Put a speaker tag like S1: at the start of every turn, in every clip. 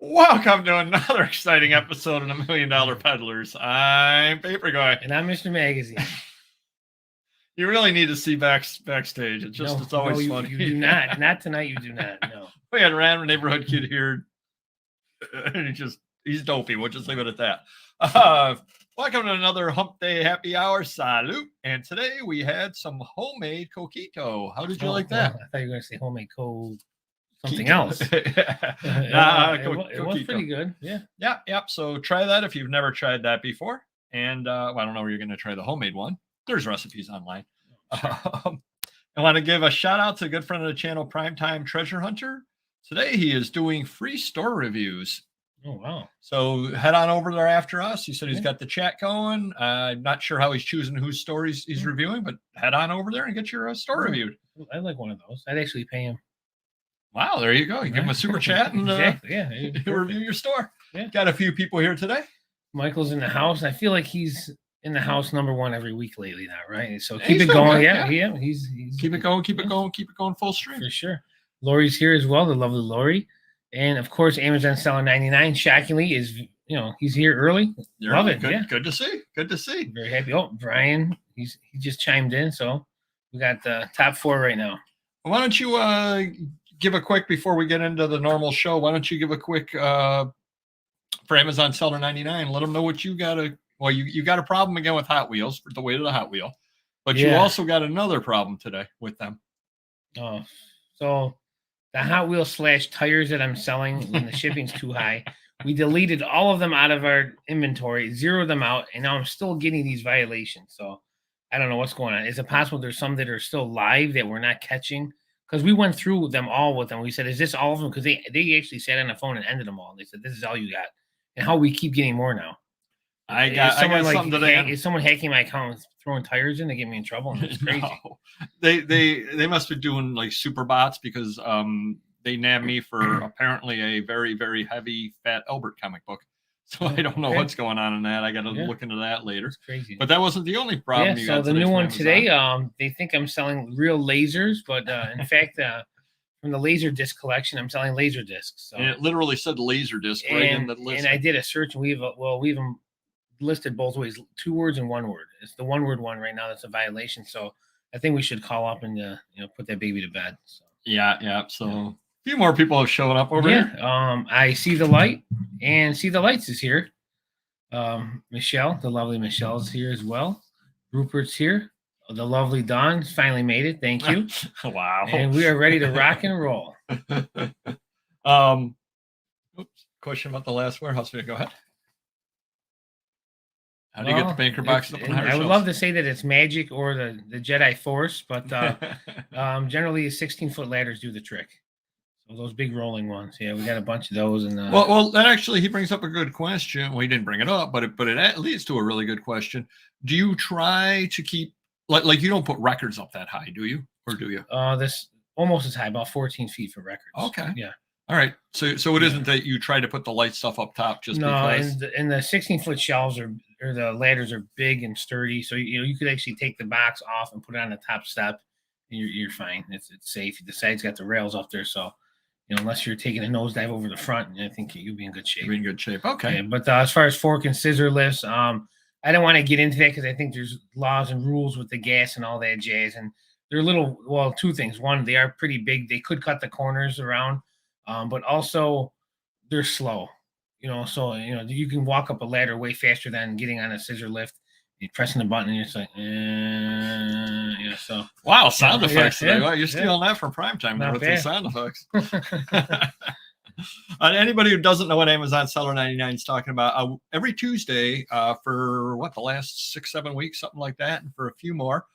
S1: Welcome to another exciting episode of the $1 Million Peddlers. I'm Paper Guy.
S2: And I'm Mr. Magazine.
S1: You really need to see backstage. It's always funny.
S2: You do not. Not tonight, you do not. No.
S1: We had a random neighborhood kid here. And he's dopey. We'll just leave it at that. Welcome to another Hump Day Happy Hour. Salute. And today we had some homemade coquito. How did you like that?
S2: I thought you were going to say homemade something else.
S1: It
S2: was pretty good. Yeah.
S1: Yep. So try that if you've never tried that before. And I don't know where you're going to try the homemade one. There's recipes online. I want to give a shout out to a good friend of the channel, Primetime Treasure Hunter. Today he is doing free store reviews.
S2: Oh, wow.
S1: So head on over there after us. He said he's got the chat going. I'm not sure how he's choosing whose stories he's reviewing, but head on over there and get your store reviewed.
S2: I like one of those. I'd actually pay him.
S1: Wow, there you go. You give him a super chat and
S2: exactly.
S1: He'll review your store.
S2: Yeah.
S1: Got a few people here today.
S2: Michael's in the house. I feel like he's in the house #1 every week lately now, right? So keep it going. Yeah. He's
S1: keep it going full stream.
S2: For sure. Lori's here as well, the lovely Lori. And of course, Amazon Seller 99, shockingly, is he's here early. Love it.
S1: Good to see.
S2: Very happy. Oh, Brian, he just chimed in. So we got the top 4 right now.
S1: Why don't you give a quick, before we get into the normal show, why don't you give a quick for Amazon Seller 99, let them know what you got. You got a problem again with Hot Wheels for the weight of the Hot Wheel, but you also got another problem today with them.
S2: Oh, so the Hot Wheels / tires that I'm selling when the shipping's too high, we deleted all of them out of our inventory, zeroed them out, and now I'm still getting these violations. So I don't know what's going on. Is it possible there's some that are still live that we're not catching? Because we went through them all with them. We said, is this all of them? Because they actually sat on the phone and ended them all. They said, this is all you got. And how we keep getting more now.
S1: I got something today.
S2: Is someone hacking my account and throwing tires in to get me in trouble? And it's crazy.
S1: No. They must be doing like super bots because they nabbed me for apparently a very, very heavy fat Albert comic book. So I don't know what's going on in that. I got to look into that later.
S2: It's crazy.
S1: But that wasn't the only problem.
S2: Yeah, so the new one today, they think I'm selling real lasers, but in fact, from the laser disc collection, I'm selling laser discs. So.
S1: And it literally said laser disc right in the list.
S2: And I did a search, and we've them listed both ways, 2 words and 1 word. It's the 1 word one right now that's a violation. So I think we should call up and put that baby to bed. So.
S1: Yeah. So a few more people have shown up over here.
S2: I see the light, and See the Lights is here. Michelle, the lovely Michelle, is here as well. Rupert's here. The lovely Dawn finally made it. Thank you.
S1: Wow.
S2: And we are ready to rock and roll.
S1: Question about the last warehouse. Go ahead. How do you get the banker boxes up on higher
S2: I would love to say that it's magic or the Jedi Force, but generally 16-foot ladders do the trick. So those big rolling ones. Yeah, we got a bunch of those. And
S1: well, that actually, he brings up a good question. Well, he didn't bring it up, but it leads to a really good question. Do you try to keep, like you don't put records up that high, do you? Or do you?
S2: This almost as high, about 14 feet for records.
S1: Okay.
S2: Yeah.
S1: All right. So it isn't that you try to put the light stuff up top just because.
S2: No, and the 16-foot shelves or the ladders are big and sturdy. So you could actually take the box off and put it on the top step, and you're fine. It's safe. The side's got the rails up there, so unless you're taking a nosedive over the front, I think you'll be in good shape.
S1: You're in good shape. Okay.
S2: Yeah, but as far as fork and scissor lifts, I don't want to get into that because I think there's laws and rules with the gas and all that jazz. And they're two things. One, they are pretty big. They could cut the corners around. But also they're slow, so you can walk up a ladder way faster than getting on a scissor lift. You're pressing the button and you're just like, so
S1: wow, sound effects today. Wow, you're stealing that from Primetime there with the sound effects. Anybody who doesn't know what Amazon Seller 99 is talking about, every Tuesday for the last 6-7 weeks, something like that, and for a few more,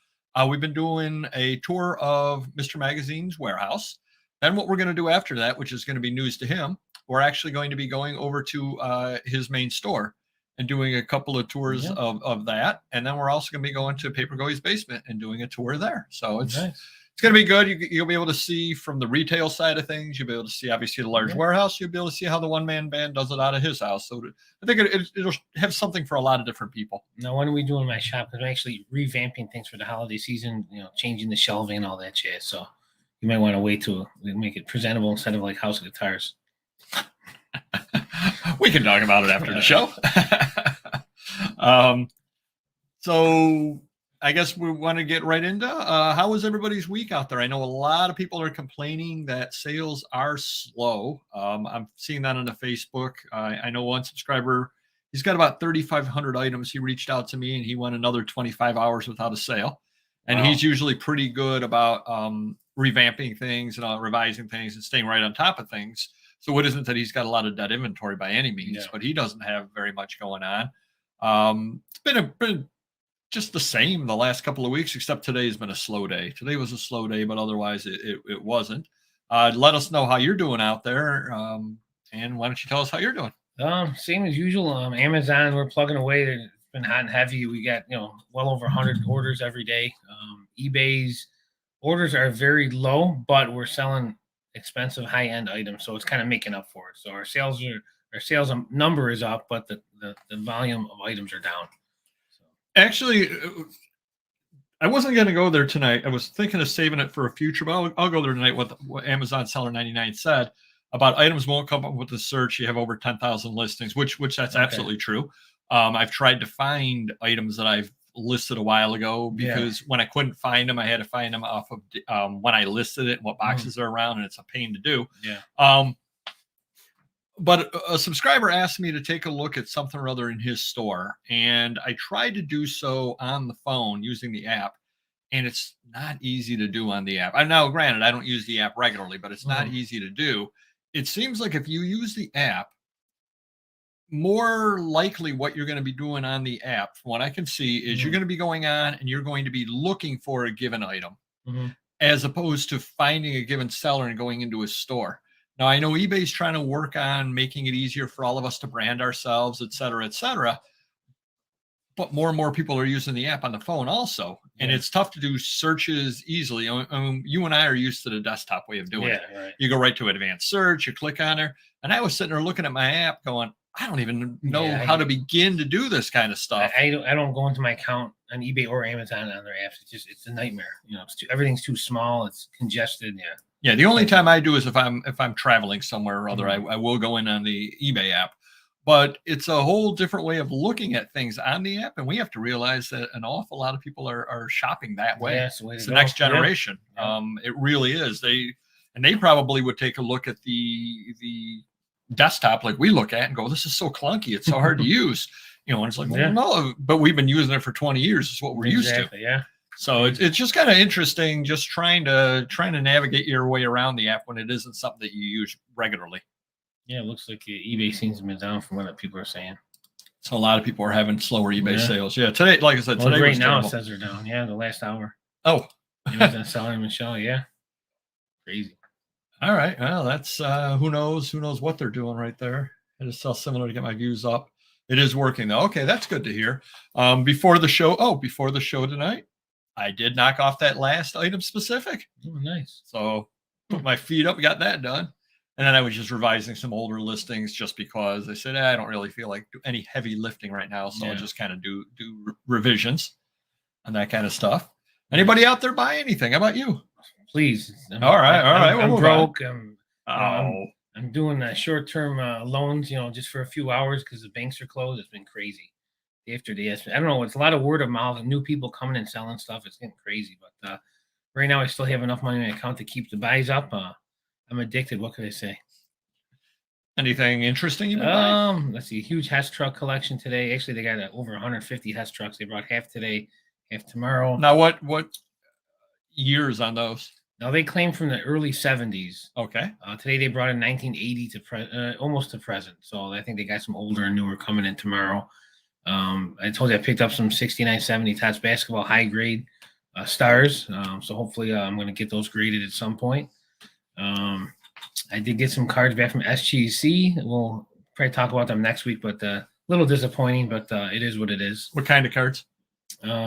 S1: we've been doing a tour of Mr. Magazine's warehouse. Then what we're going to do after that, which is going to be news to him, we're actually going to be going over to his main store and doing a couple of tours of that. And then we're also going to be going to Paper Goey's basement and doing a tour there. So it's going to be good. You'll be able to see from the retail side of things. You'll be able to see, obviously, the large warehouse. You'll be able to see how the one-man band does it out of his house. So I think it'll have something for a lot of different people.
S2: Now, what are we doing in my shop? Because I'm actually revamping things for the holiday season, changing the shelving and all that shit. So you might want to wait to make it presentable instead of like House of Guitars.
S1: We can talk about it after the show. So I guess we want to get right into how was everybody's week out there? I know a lot of people are complaining that sales are slow. I'm seeing that on the Facebook. I know one subscriber, he's got about 3,500 items. He reached out to me and he went another 25 hours without a sale. And he's usually pretty good about revamping things and revising things and staying right on top of things. So it isn't that he's got a lot of dead inventory by any means, but he doesn't have very much going on. It's been just the same the last couple of weeks, except today's been a slow day. Today was a slow day, but otherwise it wasn't. Let us know how you're doing out there. And why don't you tell us how you're doing?
S2: Same as usual. Amazon, we're plugging away. It's been hot and heavy. We got, well over 100 orders every day. eBay's orders are very low, but we're selling expensive high-end items. So it's kind of making up for it. So our sales number is up, but the volume of items are down.
S1: Actually, I wasn't going to go there tonight. I was thinking of saving it for a future, but I'll go there tonight with what Amazon Seller 99 said about items won't come up with the search. You have over 10,000 listings, which that's absolutely true. I've tried to find items that I've listed a while ago because when I couldn't find them, I had to find them off of when I listed it and what boxes are around, and it's a pain to do. But a subscriber asked me to take a look at something or other in his store, and I tried to do so on the phone using the app, and it's not easy to do on the app. Now, granted, I don't use the app regularly, but it's not easy to do. It seems like if you use the app, more likely what you're going to be doing on the app, from what I can see, is you're going to be going on and you're going to be looking for a given item, as opposed to finding a given seller and going into his store. Now, I know eBay's trying to work on making it easier for all of us to brand ourselves, et cetera, but more and more people are using the app on the phone also. And it's tough to do searches easily. You and I are used to the desktop way of doing it. Right. You go right to advanced search, you click on there. And I was sitting there looking at my app going, I don't even know how to begin to do this kind of stuff.
S2: I don't go into my account on eBay or Amazon on their apps. It's a nightmare. Everything's too small. It's congested.
S1: Yeah, the only time I do is if I'm traveling somewhere or other, I will go in on the eBay app. But it's a whole different way of looking at things on the app, and we have to realize that an awful lot of people are shopping that way.
S2: Yeah,
S1: it's the next generation. It really is. They probably would take a look at the desktop like we look at and go, "This is so clunky. It's so hard to use." And it's like, well, no, but we've been using it for 20 years. Is what we're used to.
S2: Yeah.
S1: So it's just kind of interesting, just trying to navigate your way around the app when it isn't something that you use regularly.
S2: Yeah, it looks like eBay seems to be down from what people are saying.
S1: So a lot of people are having slower eBay sales. Yeah, today, like I said, today
S2: right
S1: was
S2: now
S1: terrible.
S2: It says they're down. Yeah, the last hour.
S1: Oh,
S2: Amazon selling Michelle. Yeah, crazy.
S1: All right, well, that's who knows what they're doing right there. I just saw similar to get my views up. It is working though. Okay, that's good to hear. Before the show tonight, I did knock off that last item specific.
S2: Oh, nice.
S1: So put my feet up, got that done. And then I was just revising some older listings just because I said, I don't really feel like do any heavy lifting right now. So I'll just kind of do revisions and that kind of stuff. Anybody out there buy anything? How about you?
S2: Please.
S1: All right.
S2: I'm broke. I'm doing short-term loans, just for a few hours because the banks are closed. It's been crazy. After the I don't know. It's a lot of word of mouth and new people coming and selling stuff. It's getting crazy. But right now, I still have enough money in my account to keep the buys up. I'm addicted. What can I say?
S1: Anything interesting you've been buying?
S2: Let's see. Huge Hess truck collection today. Actually, they got over 150 Hess trucks. They brought half today, half tomorrow.
S1: Now, what years on those?
S2: Now they claim from the early 70s.
S1: Okay.
S2: Today they brought in 1980 to almost to present. So I think they got some older and newer coming in tomorrow. I told you I picked up some 69, 70 Tots basketball high grade stars. So hopefully I'm going to get those graded at some point. I did get some cards back from SGC. We'll probably talk about them next week, but a little disappointing, but it is what it is.
S1: What kind of cards?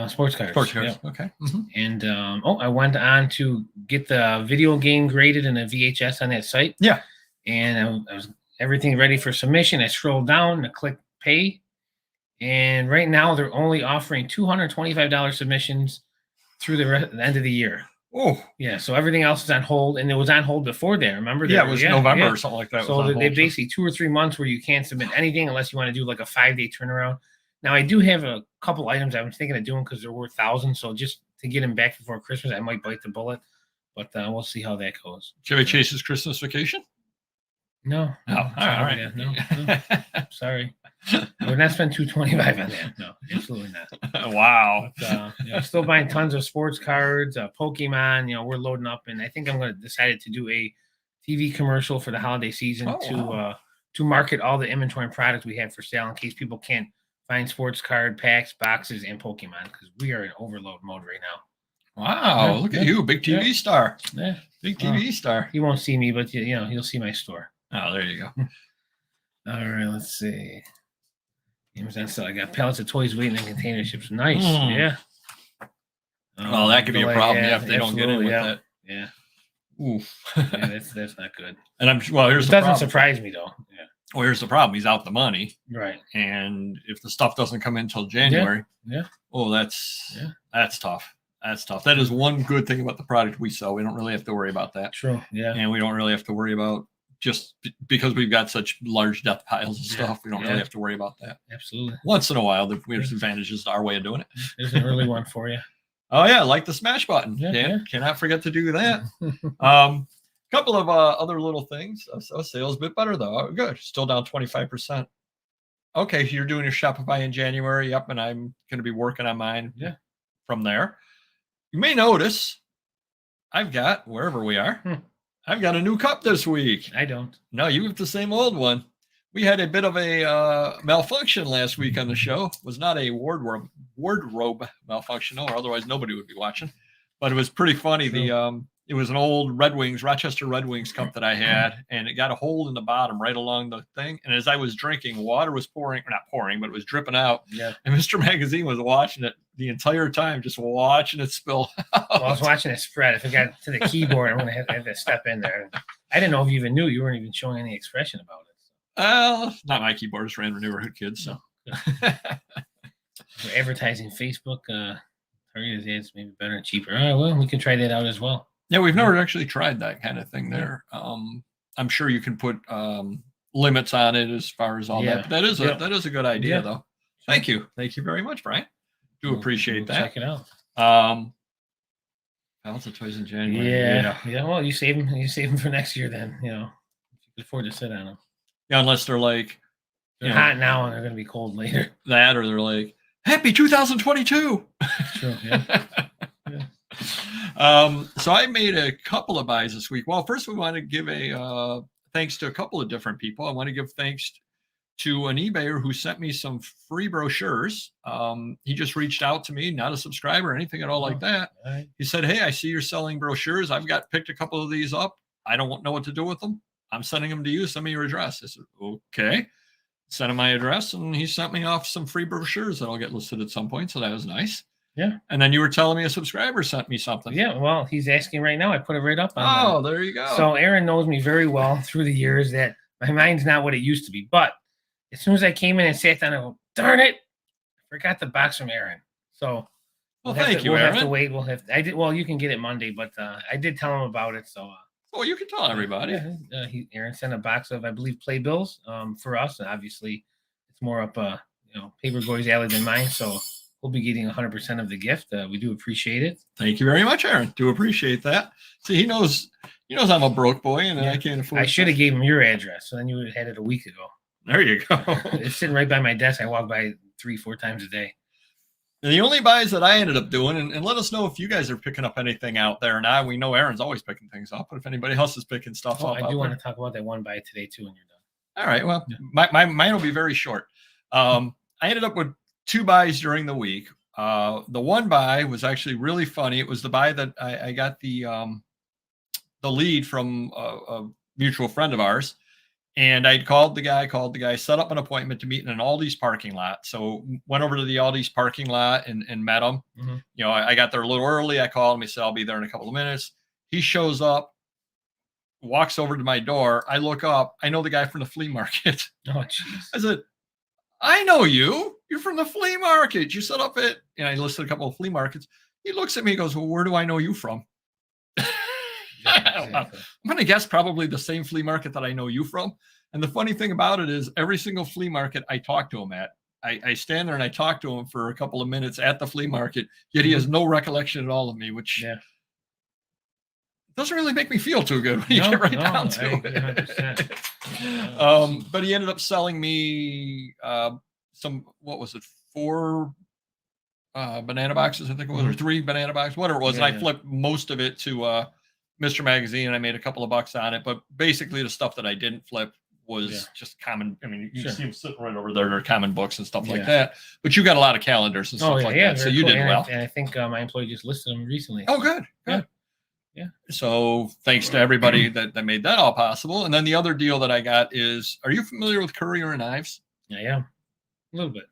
S2: Sports cards.
S1: Sports cards.
S2: Yep.
S1: Okay.
S2: And I went on to get the video game graded in a VHS on that site.
S1: Yeah.
S2: And I was everything ready for submission. I scrolled down and click pay. And right now they're only offering $225 submissions through the end of the year.
S1: Oh,
S2: Yeah, so everything else is on hold, and it was on hold before that. Remember?
S1: yeah, it was November
S2: yeah.
S1: or something like that. It was
S2: So
S1: on
S2: they
S1: hold.
S2: basically 2 or 3 months where you can't submit anything unless you want to do like a 5-day turnaround. Now I do have a couple items I'm thinking of doing because they're worth thousands. So just to get them back before Christmas, I might bite the bullet, but we'll see how that goes.
S1: Chevy Chase's Christmas vacation?
S2: No,
S1: Oh, all right.
S2: yeah, no, sorry. We're not spending $225 on that. No, absolutely not.
S1: Wow.
S2: But, still buying tons of sports cards, Pokemon. We're loading up, and I think I'm going to decide to do a TV commercial for the holiday season to market all the inventory and products we have for sale in case people can't find sports card packs, boxes, and Pokemon because we are in overload mode right now.
S1: Wow, look at you, big TV star.
S2: Yeah,
S1: big TV star.
S2: You won't see me, but you'll see my store.
S1: Oh, there you go.
S2: All right, let's see. Amazon sale. I got pallets of toys waiting in container ships. Nice. Yeah.
S1: Well, that could be a problem if they don't get in with that.
S2: Yeah.
S1: Oof.
S2: Yeah, that's not good.
S1: And here's
S2: it
S1: the
S2: doesn't
S1: problem.
S2: surprise me though. Yeah.
S1: Well, here's the problem. He's out the money.
S2: Right.
S1: And if the stuff doesn't come in until January, oh, that's tough. That's tough. That is one good thing about the product we sell. We don't really have to worry about that.
S2: True. Yeah.
S1: And we don't really have to worry about just because we've got such large death piles of stuff. We don't really have to worry about that.
S2: Absolutely.
S1: Once in a while, there's advantages to our way of doing it.
S2: There's an early one for you.
S1: Oh yeah, like the smash button. Dan, cannot forget to do that. Couple of other little things. So sales a bit better though. Oh, good. Still down 25%. Okay, so you're doing your Shopify in January. Yep, and I'm going to be working on mine.
S2: Yeah.
S1: From there, you may notice I've got wherever we are. I've got a new cup this week.
S2: I don't.
S1: No, you have the same old one. We had a bit of a malfunction last week on the show. It was not a wardrobe malfunction, or otherwise nobody would be watching. But it was pretty funny. It was an old Rochester Red Wings cup that I had, and it got a hole in the bottom right along the thing. And as I was drinking, water was not pouring, but it was dripping out.
S2: Yeah.
S1: And Mr. Magazine was watching it the entire time, just watching it spill out.
S2: Well, I was watching it spread. If it got to the keyboard, I'm going to have to step in there. I didn't know if you even knew. You weren't even showing any expression about it.
S1: Well, not my keyboard. Just ran with neighborhood kids. So
S2: we're advertising Facebook. Targeted ads maybe better and cheaper. All right, well, we can try that out as well.
S1: Yeah, we've never actually tried that kind of thing there. I'm sure you can put limits on it as far as all that. But that is a good idea, though. Thank you very much, Brian. Do appreciate that.
S2: Check it out.
S1: Balance of toys in January.
S2: Yeah. Well, you save them for next year, then. You can afford to sit on them.
S1: Yeah, unless they're like
S2: they're hot now and they're going to be cold later.
S1: That, or they're like Happy 2022.
S2: True. Yeah.
S1: So I made a couple of buys this week. Well, first we want to give a thanks to a couple of different people. I want to give thanks to an eBayer who sent me some free brochures. He just reached out to me, not a subscriber or anything at all like that.
S2: Right.
S1: He said, "Hey, I see you're selling brochures. I've picked a couple of these up. I don't know what to do with them. I'm sending them to you. Send me your address." I said, "Okay." Sent him my address, and he sent me off some free brochures that I'll get listed at some point. So that was nice.
S2: Yeah.
S1: And then you were telling me a subscriber sent me something.
S2: Yeah. Well, he's asking right now. I put it right up
S1: on there you go.
S2: So Aaron knows me very well through the years that my mind's not what it used to be. But as soon as I came in and sat down, I go, darn it, I forgot the box from Aaron. So
S1: thank you,
S2: Aaron.
S1: We'll
S2: have to wait. Well, you can get it Monday, but I did tell him about it. So
S1: you can tell everybody.
S2: Aaron sent a box of, I believe, playbills for us. And obviously it's more up Paperboy's alley than mine. So we'll be getting 100% of the gift. We do appreciate it.
S1: Thank you very much, Aaron. Do appreciate that. See, he knows I'm a broke boy and I can't afford.
S2: I should have gave him your address, so then you would have had it a week ago.
S1: There you go.
S2: It's sitting right by my desk. I walk by 3-4 times a day.
S1: And the only buys that I ended up doing, and let us know if you guys are picking up anything out there now. We know Aaron's always picking things up, but if anybody else is picking stuff up,
S2: I do want to talk about that one buy today too when you're done.
S1: All right. Well, mine will be very short. I ended up with 2 buys during the week. The one buy was actually really funny. It was the buy that I got the lead from a mutual friend of ours. And I called the guy, set up an appointment to meet in an Aldi's parking lot. So went over to the Aldi's parking lot and met him. Mm-hmm. I got there a little early. I called him. He said, I'll be there in a couple of minutes. He shows up, walks over to my door. I look up. I know the guy from the flea market.
S2: Oh, jeez.
S1: I said, I know you. You're from the flea market. You set up I listed a couple of flea markets. He looks at me and goes, well, where do I know you from?
S2: Exactly.
S1: I'm going to guess probably the same flea market that I know you from. And the funny thing about it is every single flea market I talk to him at, I stand there and I talk to him for a couple of minutes at the flea market, yet he has no recollection at all of me, which doesn't really make me feel too good when you get right down to it. But he ended up selling me some, what was it, 4 banana boxes, I think it was, or 3 banana boxes, whatever it was. And I flipped most of it to Mr. Magazine, and I made a couple of bucks on it. But basically, the stuff that I didn't flip was just common. I mean, you see them sitting right over there. They're common books and stuff like that. But you got a lot of calendars and stuff like that. So you did well.
S2: And I think my employee just listed them recently.
S1: Oh, good. Yeah. So thanks to everybody that made that all possible. And then the other deal that I got is, are you familiar with Courier and Knives?
S2: I am. A little bit.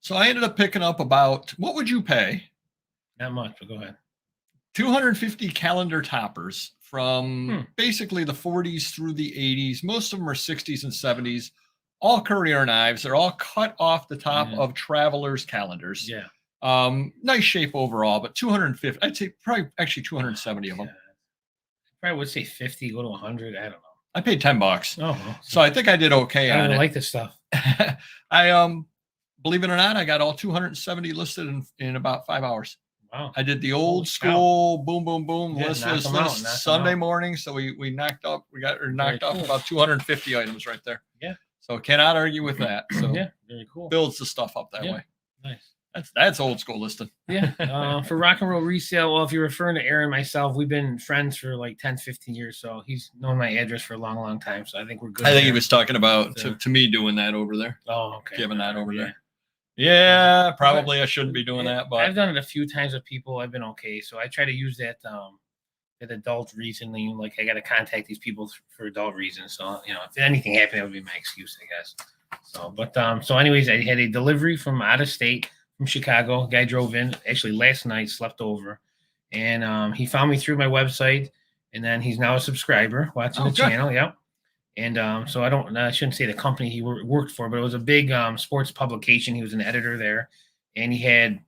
S1: So I ended up picking up about, what would you pay?
S2: Not much, but go ahead.
S1: 250 calendar toppers from basically the 40s through the 80s. Most of them are 60s and 70s. All Courier Knives. They're all cut off the top of Travelers calendars.
S2: Yeah.
S1: Nice shape overall, but 250. I'd say probably actually 270 of them.
S2: I probably would say 50, go to 100. I don't know.
S1: I paid $10.
S2: Oh, well,
S1: so I think I did okay on it.
S2: I like this stuff.
S1: I believe it or not, I got all 270 listed in about 5 hours.
S2: Wow.
S1: I did the old school boom, boom, boom, list Sunday morning. So we knocked off about 250 items right there.
S2: Yeah.
S1: So cannot argue with that. So
S2: very cool.
S1: Builds the stuff up that way.
S2: Nice.
S1: That's old school listing.
S2: Yeah. For rock and roll resale, well, if you're referring to Aaron and myself, we've been friends for like 10, 15 years. So he's known my address for a long, long time. So I think we're good.
S1: I think he was talking about to me doing that over there.
S2: Oh, okay.
S1: Giving that over there. Yeah, probably I shouldn't be doing that, but
S2: I've done it a few times with people. I've been okay. So I try to use that adult reasoning. Like I got to contact these people for adult reasons. So, if anything happened, that would be my excuse, I guess. So, so anyways, I had a delivery from out of state, from Chicago. Guy drove in actually last night, slept over, and he found me through my website, and then he's now a subscriber watching the channel. Yep. And so I shouldn't say the company he worked for, but it was a big sports publication. He was an editor there, and he had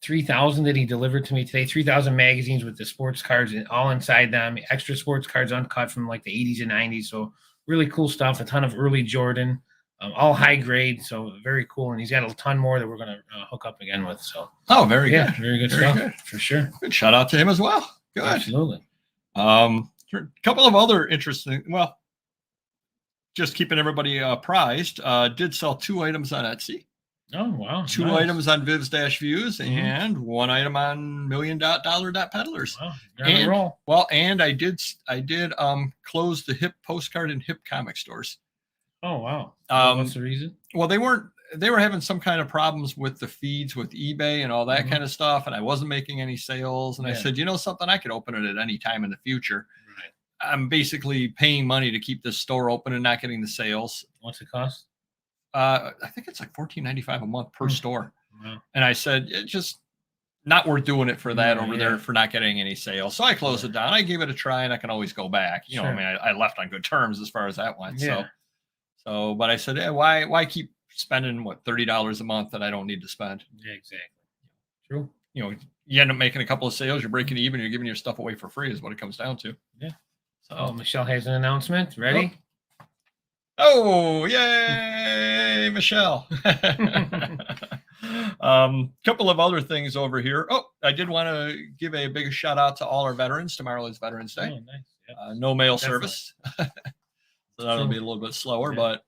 S2: 3,000 that he delivered to me today. 3,000 magazines with the sports cards all inside them, extra sports cards uncut from like the 80s and 90s. So really cool stuff. A ton of early Jordan, all high grade. So very cool. And he's got a ton more that we're going to hook up again with. So
S1: very good.
S2: Very good stuff for sure.
S1: Good shout out to him as well. Good.
S2: Absolutely.
S1: A couple of other interesting. Well, just keeping everybody apprised, did sell 2 items on Etsy.
S2: Oh, wow.
S1: 2 items on Vivs-Views and 1 item on $million.peddlers.
S2: Wow.
S1: And I did close the hip postcard and hip comic stores.
S2: Oh, wow. What's the reason?
S1: Well, they were having some kind of problems with the feeds with eBay and all that kind of stuff. And I wasn't making any sales. And I said, something, I could open it at any time in the future. I'm basically paying money to keep this store open and not getting the sales.
S2: What's it cost?
S1: I think it's like $14.95 a month per store.
S2: Wow.
S1: And I said, it's just not worth doing it for that over there for not getting any sales. So I closed it down. I gave it a try, and I can always go back. I mean, I left on good terms as far as that went.
S2: Yeah.
S1: So, but I said, why keep spending $30 a month that I don't need to spend?
S2: Yeah, exactly. True.
S1: You end up making a couple of sales, you're breaking even, you're giving your stuff away for free is what it comes down to.
S2: Yeah. So Michelle has an announcement. Ready?
S1: Oh, yay, Michelle. Couple of other things over here. Oh, I did want to give a big shout out to all our veterans. Tomorrow is Veterans Day.
S2: Oh, nice. Yep.
S1: No mail service. So that'll be a little bit slower, but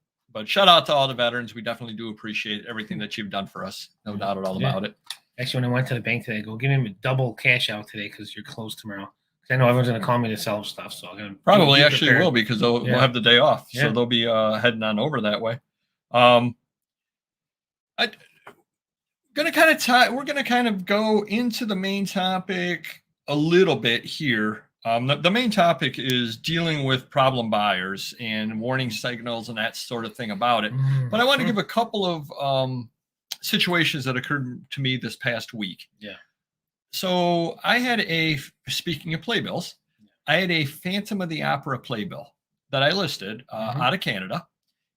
S1: shout out to all the veterans. We definitely do appreciate everything that you've done for us. No doubt at all about it.
S2: Actually, when I went to the bank today, I go, give me a double cash out today because you're closed tomorrow. I know everyone's going to call me to sell stuff, so I'm going to
S1: probably actually will because we'll have the day off, so they'll be heading on over that way. We're going to kind of go into the main topic a little bit here. The main topic is dealing with problem buyers and warning signals and that sort of thing about it. But I want to give a couple of situations that occurred to me this past week.
S2: Yeah.
S1: So I had speaking of playbills, I had a Phantom of the Opera playbill that I listed out of Canada,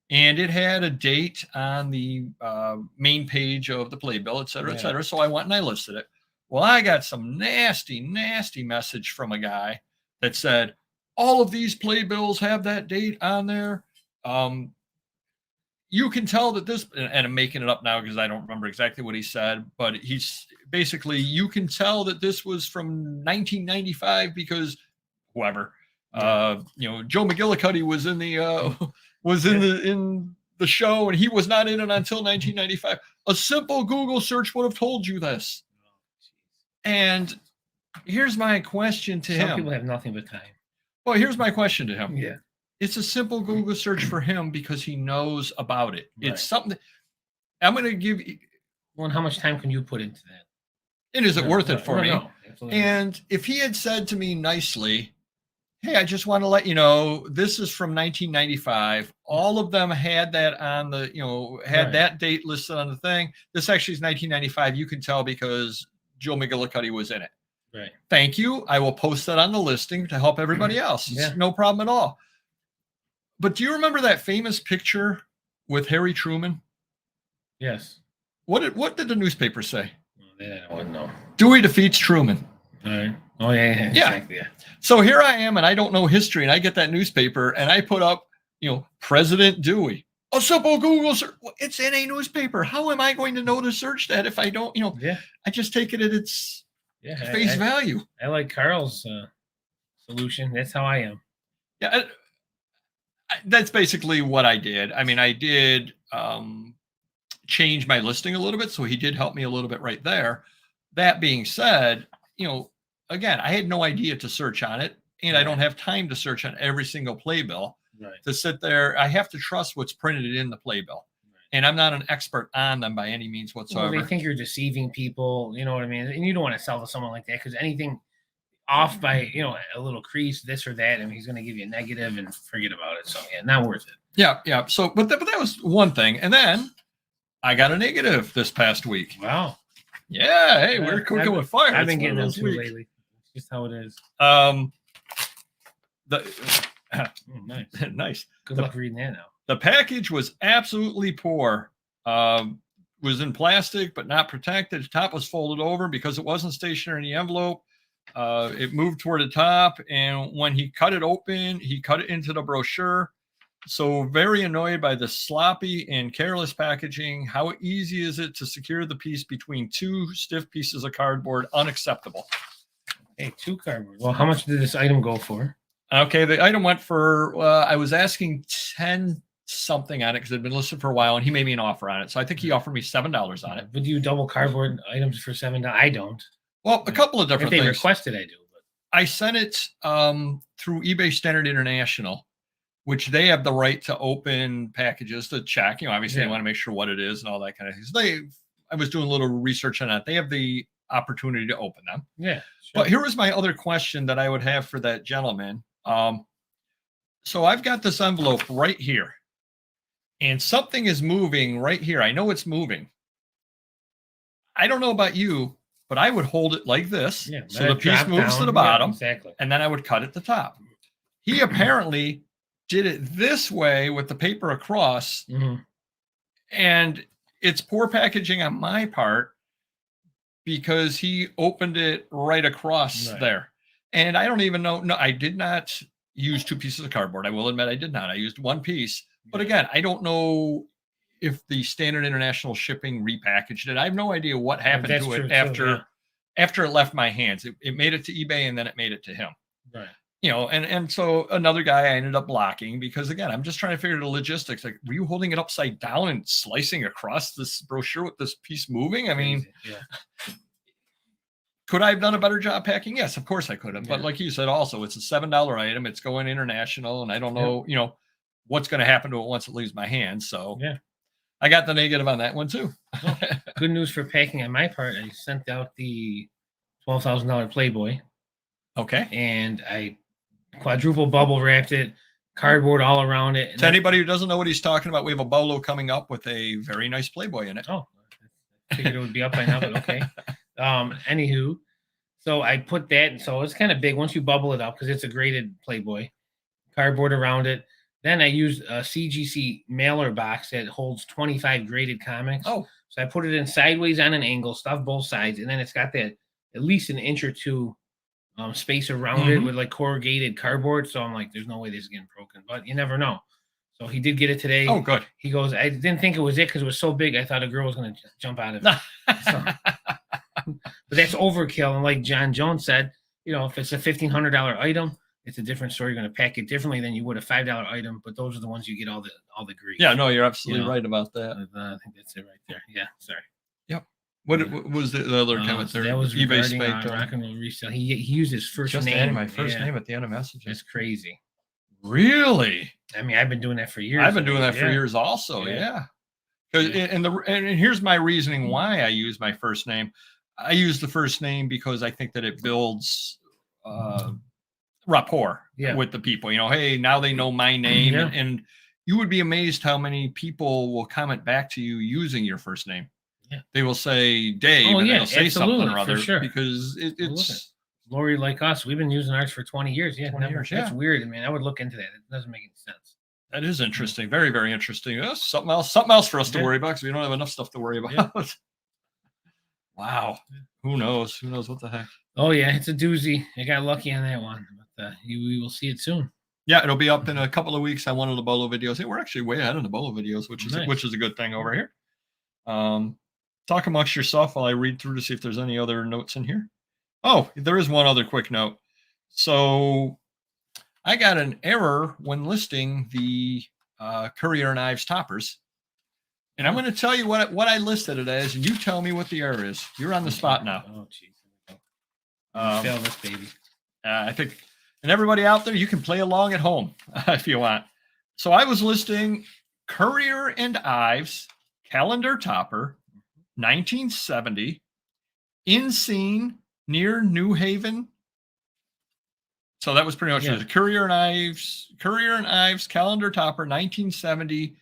S1: and it had a date on the main page of the playbill, et cetera, et cetera. So I went and I listed it. Well, I got some nasty, nasty message from a guy that said, all of these playbills have that date on there. You can tell that this, and I'm making it up now because I don't remember exactly what he said, but he's basically, you can tell that this was from 1995 because whoever, Joe McGillicuddy was in the in the show, and he was not in it until 1995. A simple Google search would have told you this. And here's my question to him.
S2: Some people have nothing but time.
S1: Well, here's my question to him.
S2: Yeah.
S1: It's a simple Google search for him because he knows about it.
S2: Right.
S1: It's something that I'm going to give you.
S2: Well, and how much time can you put into that?
S1: And is it worth it for me?
S2: No,
S1: and if he had said to me nicely, hey, I just want to let you know, this is from 1995. All of them had that on the, had that date listed on the thing. This actually is 1995. You can tell because Joe McGillicuddy was in it.
S2: Right.
S1: Thank you. I will post that on the listing to help everybody else. It's no problem at all. But do you remember that famous picture with Harry Truman?
S2: Yes.
S1: What did the newspaper say?
S2: That I wouldn't know.
S1: Dewey defeats Truman.
S2: All right. Oh, yeah. Exactly. Yeah.
S1: So here I am, and I don't know history, and I get that newspaper, and I put up, President Dewey. A simple Google search. It's in a newspaper. How am I going to know to search that if I don't, I just take it at its face value.
S2: I like Carl's solution. That's how I am.
S1: Yeah. That's basically what I did. I mean, I did change my listing a little bit, so he did help me a little bit right there. That being said, again, I had no idea to search on it, and I don't have time to search on every single playbill. Right. To sit there. I have to trust what's printed in the playbill, and I'm not an expert on them by any means whatsoever.
S2: Well, they think you're deceiving people, you know what I mean? And you don't want to sell to someone like that because anything off by a little crease, this or that, and he's going to give you a negative and forget about it. So not worth it.
S1: Yeah. So, but that was one thing, and then I got a negative this past week.
S2: Wow.
S1: Yeah. Hey, we're cooking with fire.
S2: I've been getting those too lately. It's just how it is.
S1: Nice. Nice.
S2: Good luck reading that now.
S1: The package was absolutely poor. Was in plastic, but not protected. The top was folded over because it wasn't stationary in the envelope. It moved toward the top, and when he cut it open, he cut it into the brochure. So very annoyed by the sloppy and careless packaging. How easy is it to secure the piece between two stiff pieces of cardboard? Unacceptable.
S2: Hey, 2 cardboard. Well, how much did this item go for?
S1: Okay, the item went for, I was asking 10 something on it because it had been listed for a while, and he made me an offer on it. So I think he offered me $7 on it.
S2: Would you double cardboard items for $7? I don't.
S1: Well, a couple of different
S2: things. If they
S1: things.
S2: requested, I do. But
S1: I sent it through eBay Standard International, which they have the right to open packages to check. Obviously they want to make sure what it is and all that kind of things. I was doing a little research on that. They have the opportunity to open them.
S2: Yeah. Sure.
S1: But here was my other question that I would have for that gentleman. So I've got this envelope right here, and something is moving right here. I know it's moving. I don't know about you, but I would hold it like this.
S2: Yeah,
S1: so the piece moves to the bottom.
S2: Exactly.
S1: And then I would cut at the top. He apparently did it this way with the paper across.
S2: Mm-hmm.
S1: And it's poor packaging on my part because he opened it right across there. And I don't even know. No, I did not use 2 pieces of cardboard. I will admit I did not. I used 1 piece. But again, I don't know if the Standard International Shipping repackaged it. I have no idea what happened to it after it left my hands. It made it to eBay, and then it made it to him.
S2: Right.
S1: And so another guy I ended up blocking because, again, I'm just trying to figure the logistics. Like, were you holding it upside down and slicing across this brochure with this piece moving? I mean, could I have done a better job packing? Yes, of course I could have. But like you said, also, it's a $7 item. It's going international, and I don't know, what's going to happen to it once it leaves my hands. So I got the negative on that one too.
S2: Well, good news for packing on my part. I sent out the $12,000 Playboy.
S1: Okay.
S2: And I quadruple bubble wrapped it, cardboard all around it.
S1: To anybody who doesn't know what he's talking about, we have a bolo coming up with a very nice Playboy in it.
S2: Oh, I figured it would be up by now, but okay. Anywho, so I put that, so it's kind of big once you bubble it up because it's a graded Playboy, cardboard around it. Then I used a CGC mailer box that holds 25 graded comics.
S1: Oh,
S2: so I put it in sideways on an angle, stuff both sides, and then it's got that at least an inch or two space around it with like corrugated cardboard. So I'm like, there's no way this is getting broken, but you never know. So he did get it today.
S1: Oh, good.
S2: He goes, I didn't think it was it because it was so big. I thought a girl was going to jump out of it. So, but that's overkill. And like John Jones said, you know, if it's a $1,500 item, it's a different story. You're going to pack it differently than you would a $5 item. But those are the ones you get all the grief.
S1: Yeah, no, you're absolutely right about that.
S2: I think that's it right there. Yeah, sorry.
S1: Yep. What was the other comment there?
S2: That was
S1: eBay
S2: regarding rock and roll resale. He used his first
S1: just
S2: name.
S1: adding my first name at the end of messages.
S2: That's crazy.
S1: Really?
S2: I mean, I've been doing that for years.
S1: I've been doing that for years also. Yeah. And here's my reasoning why I use my first name. I use the first name because I think that it builds rapport with the people. You know, hey, now they know my name, and you would be amazed how many people will comment back to you using your first name. Yeah. They will say Dave, and they'll say something or other because it's.
S2: Lori, like us, we've been using ours for 20 years. Yeah,
S1: 20 years,
S2: that's weird. I mean, I would look into that. It doesn't make any sense.
S1: That is interesting. Very, very interesting. That's something else for us to worry about because we don't have enough stuff to worry about. Yeah. Wow. Who knows? Who knows what the heck?
S2: Oh, yeah. It's a doozy. I got lucky on that one. But we will see it soon.
S1: Yeah, it'll be up in a couple of weeks on one of the Bolo videos. Hey, we're actually way ahead of the Bolo videos, which is a good thing over here. Talk amongst yourself while I read through to see if there's any other notes in here. Oh, there is one other quick note. So I got an error when listing the Courier Knives toppers. And I'm going to tell you what I listed it as, and you tell me what the error is. You're on the spot now.
S2: Oh, jeez. Fail this, baby.
S1: I think, and everybody out there, you can play along at home if you want. So I was listing Courier and Ives calendar topper, 1970, in scene near New Haven. So that was pretty much it. Courier and Ives calendar topper, 1970,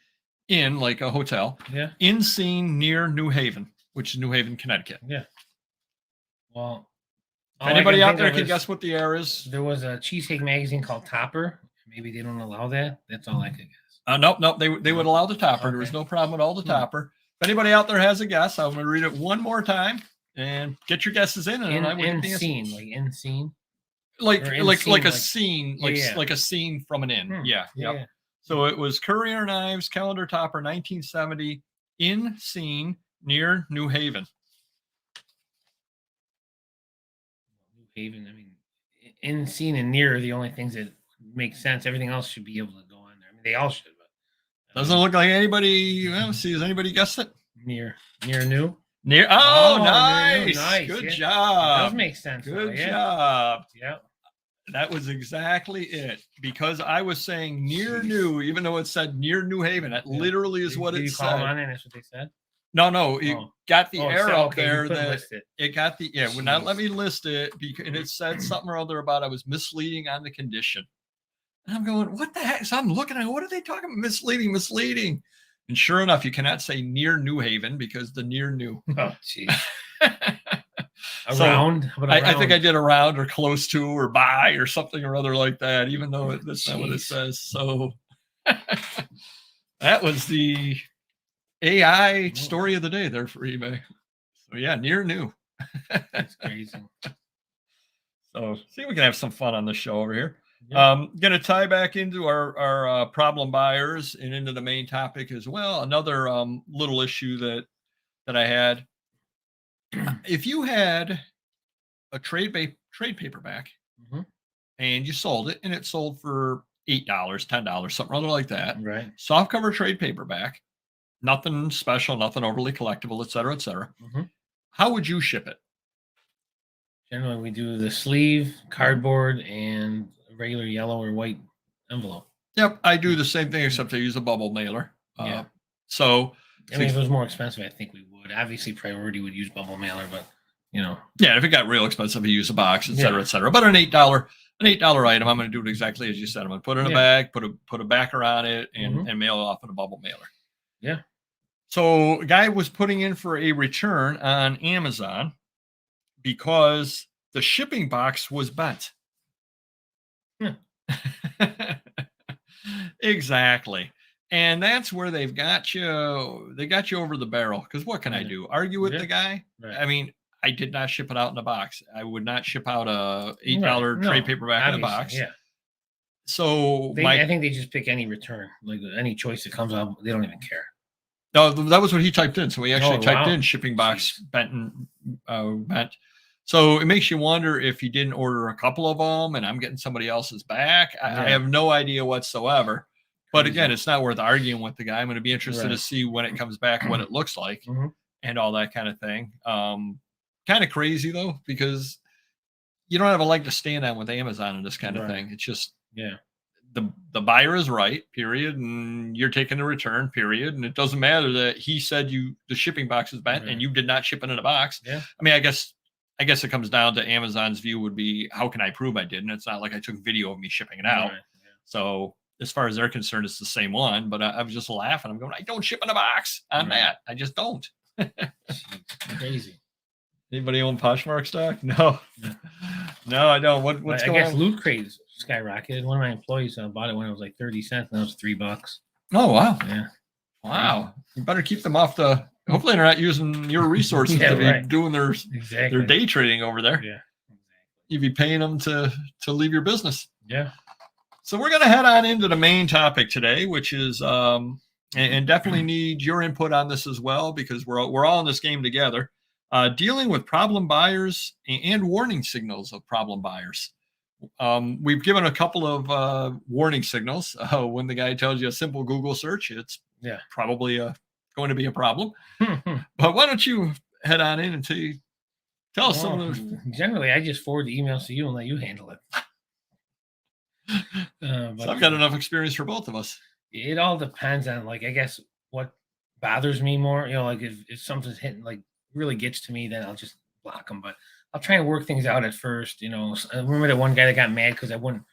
S1: in like a hotel. Yeah. In scene near New Haven, which is New Haven, Connecticut.
S2: Yeah. Well,
S1: if anybody out there can guess what the error is.
S2: There was a cheesecake magazine called Topper. Maybe they don't allow that. That's all I could guess.
S1: Nope. They would allow the topper. Okay. There was no problem at all. The topper. If anybody out there has a guess, I'm going to read it one more time and get your guesses in. And
S2: in scene, like in scene,
S1: like a scene, like a scene from an inn. Yeah. Yep. So it was Courier Knives calendar topper, 1970, in scene near New Haven.
S2: New Haven. I mean, in scene and near are the only things that make sense. Everything else should be able to go on there. I mean, they all should. But
S1: doesn't look like anybody. Well, see, has anybody guessed it?
S2: Near
S1: new. Oh, nice.
S2: Nice.
S1: Good job.
S2: It does make sense.
S1: Good job.
S2: Yeah.
S1: That was exactly it. Because I was saying near new, even though it said near New Haven. That literally is what it said. Did you call
S2: on it? That's what they said?
S1: No. It got the error up there that it got the, would not let me list it because and it said something or other about I was misleading on the condition. And I'm going, what the heck? So I'm looking at what are they talking about? Misleading. And sure enough, you cannot say near New Haven because the near new.
S2: Oh, geez. Around?
S1: I think I did around or close to or by or something or other like that, even though that's not what it says. So that was the AI story of the day there for eBay. So yeah, near new.
S2: That's crazy.
S1: So see, we can have some fun on this show over here. Going to tie back into our problem buyers and into the main topic as well. Another little issue that I had. If you had a trade paperback and you sold it and it sold for $8, $10, something other like that,
S2: right?
S1: Softcover trade paperback, nothing special, nothing overly collectible, et cetera, how would you ship it?
S2: Generally, we do the sleeve, cardboard, and regular yellow or white envelope.
S1: Yep, I do the same thing except I use a bubble mailer. So
S2: I mean, if it was more expensive, I think we would. Obviously, Priority would use bubble mailer, but
S1: if it got real expensive, you use a box, et cetera. But an $8 item, I'm going to do it exactly as you said. I'm going to put it in a bag, put a backer on it, and mail it off in a bubble mailer.
S2: Yeah.
S1: So a guy was putting in for a return on Amazon because the shipping box was bent. Exactly. And that's where they've got you. They got you over the barrel. Because what can I do? Argue with the guy? Right. I mean, I did not ship it out in a box. I would not ship out a $8
S2: Right.
S1: trade
S2: No,
S1: paperback in a
S2: obviously,
S1: box.
S2: yeah.
S1: So
S2: I think they just pick any return, like any choice that comes up. They don't even care.
S1: no, that was what he typed in. So he actually typed
S2: wow.
S1: in shipping box bent. So it makes you wonder if he didn't order a couple of them and I'm getting somebody else's back. I have no idea whatsoever. But again, it's not worth arguing with the guy. I'm going to be interested to see when it comes back what it looks like and all that kind of thing. Kind of crazy though, because you don't have a leg to stand on with Amazon and this kind of thing. It's just the buyer is right, period, and you're taking the return, period. And it doesn't matter that he said the shipping box is bent and you did not ship it in a box. I mean, I guess it comes down to Amazon's view would be, how can I prove I didn't? It's not like I took video of me shipping it out. So as far as they're concerned, it's the same one. But I was just laughing. I'm going, I don't ship in a box on that. I just don't.
S2: Crazy.
S1: Anybody own Poshmark stock? No. No, I don't. What's going on?
S2: I guess Loot Crate skyrocketed. One of my employees bought it when it was like 30 cents. Now it's $3.
S1: Oh, wow.
S2: Yeah.
S1: Wow. You better keep them off the. Hopefully they're not using your resources to be doing their day trading over there.
S2: Yeah.
S1: You'd be paying them to leave your business.
S2: Yeah.
S1: So we're going to head on into the main topic today, which is and definitely need your input on this as well, because we're all in this game together. Dealing with problem buyers and warning signals of problem buyers. We've given a couple of warning signals. When the guy tells you a simple Google search, it's probably going to be a problem. But why don't you head on in and tell us some of those.
S2: Generally, I just forward the emails to you and let you handle it.
S1: So I've got enough experience for both of us.
S2: It all depends on, like, I guess what bothers me more. Like if something's hitting, like, really gets to me, then I'll just block them. But I'll try and work things out at first. I remember that one guy that got mad because I wouldn't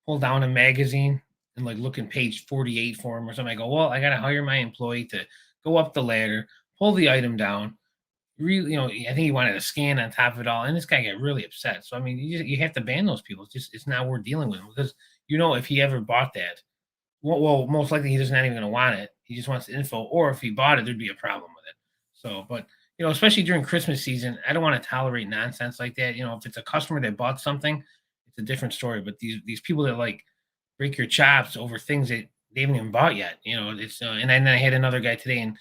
S2: pull down a magazine and like look in page 48 for him or something. I go, well, I got to hire my employee to go up the ladder, pull the item down. Really, I think he wanted a scan on top of it all, and this guy got really upset. So I mean, you have to ban those people. It's not worth dealing with him, because if he ever bought that, well, most likely he's not even going to want it. He just wants the info, or if he bought it, there'd be a problem with it. So, but especially during Christmas season, I don't want to tolerate nonsense like that. If it's a customer that bought something, it's a different story. But these people that like break your chops over things that they haven't even bought yet, it's and then I had another guy today, and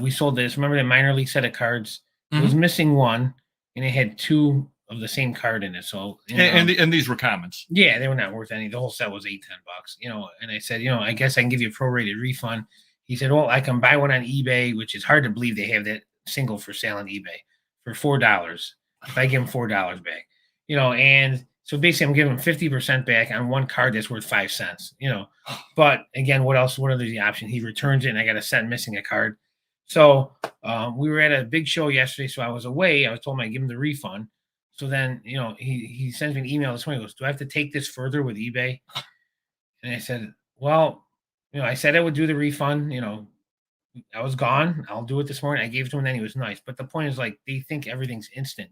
S2: we sold this. Remember that minor league set of cards? It was missing one, and it had two of the same card in it. So
S1: and these were commons.
S2: Yeah, they were not worth any. The whole set was $8-10. And I said, I guess I can give you a prorated refund. He said, well, I can buy one on eBay, which is hard to believe they have that single for sale on eBay for $4. If I give him $4 back, and so basically I'm giving him 50% back on one card that's worth 5 cents, But again, what else? What are the options? He returns it, and I got a set missing a card. So we were at a big show yesterday, so I was away. I was told him I'd give him the refund. So then, he sends me an email this morning. He goes, do I have to take this further with eBay? And I said, well, I said I would do the refund. I was gone. I'll do it this morning. I gave it to him, and then he was nice. But the point is, like, they think everything's instant.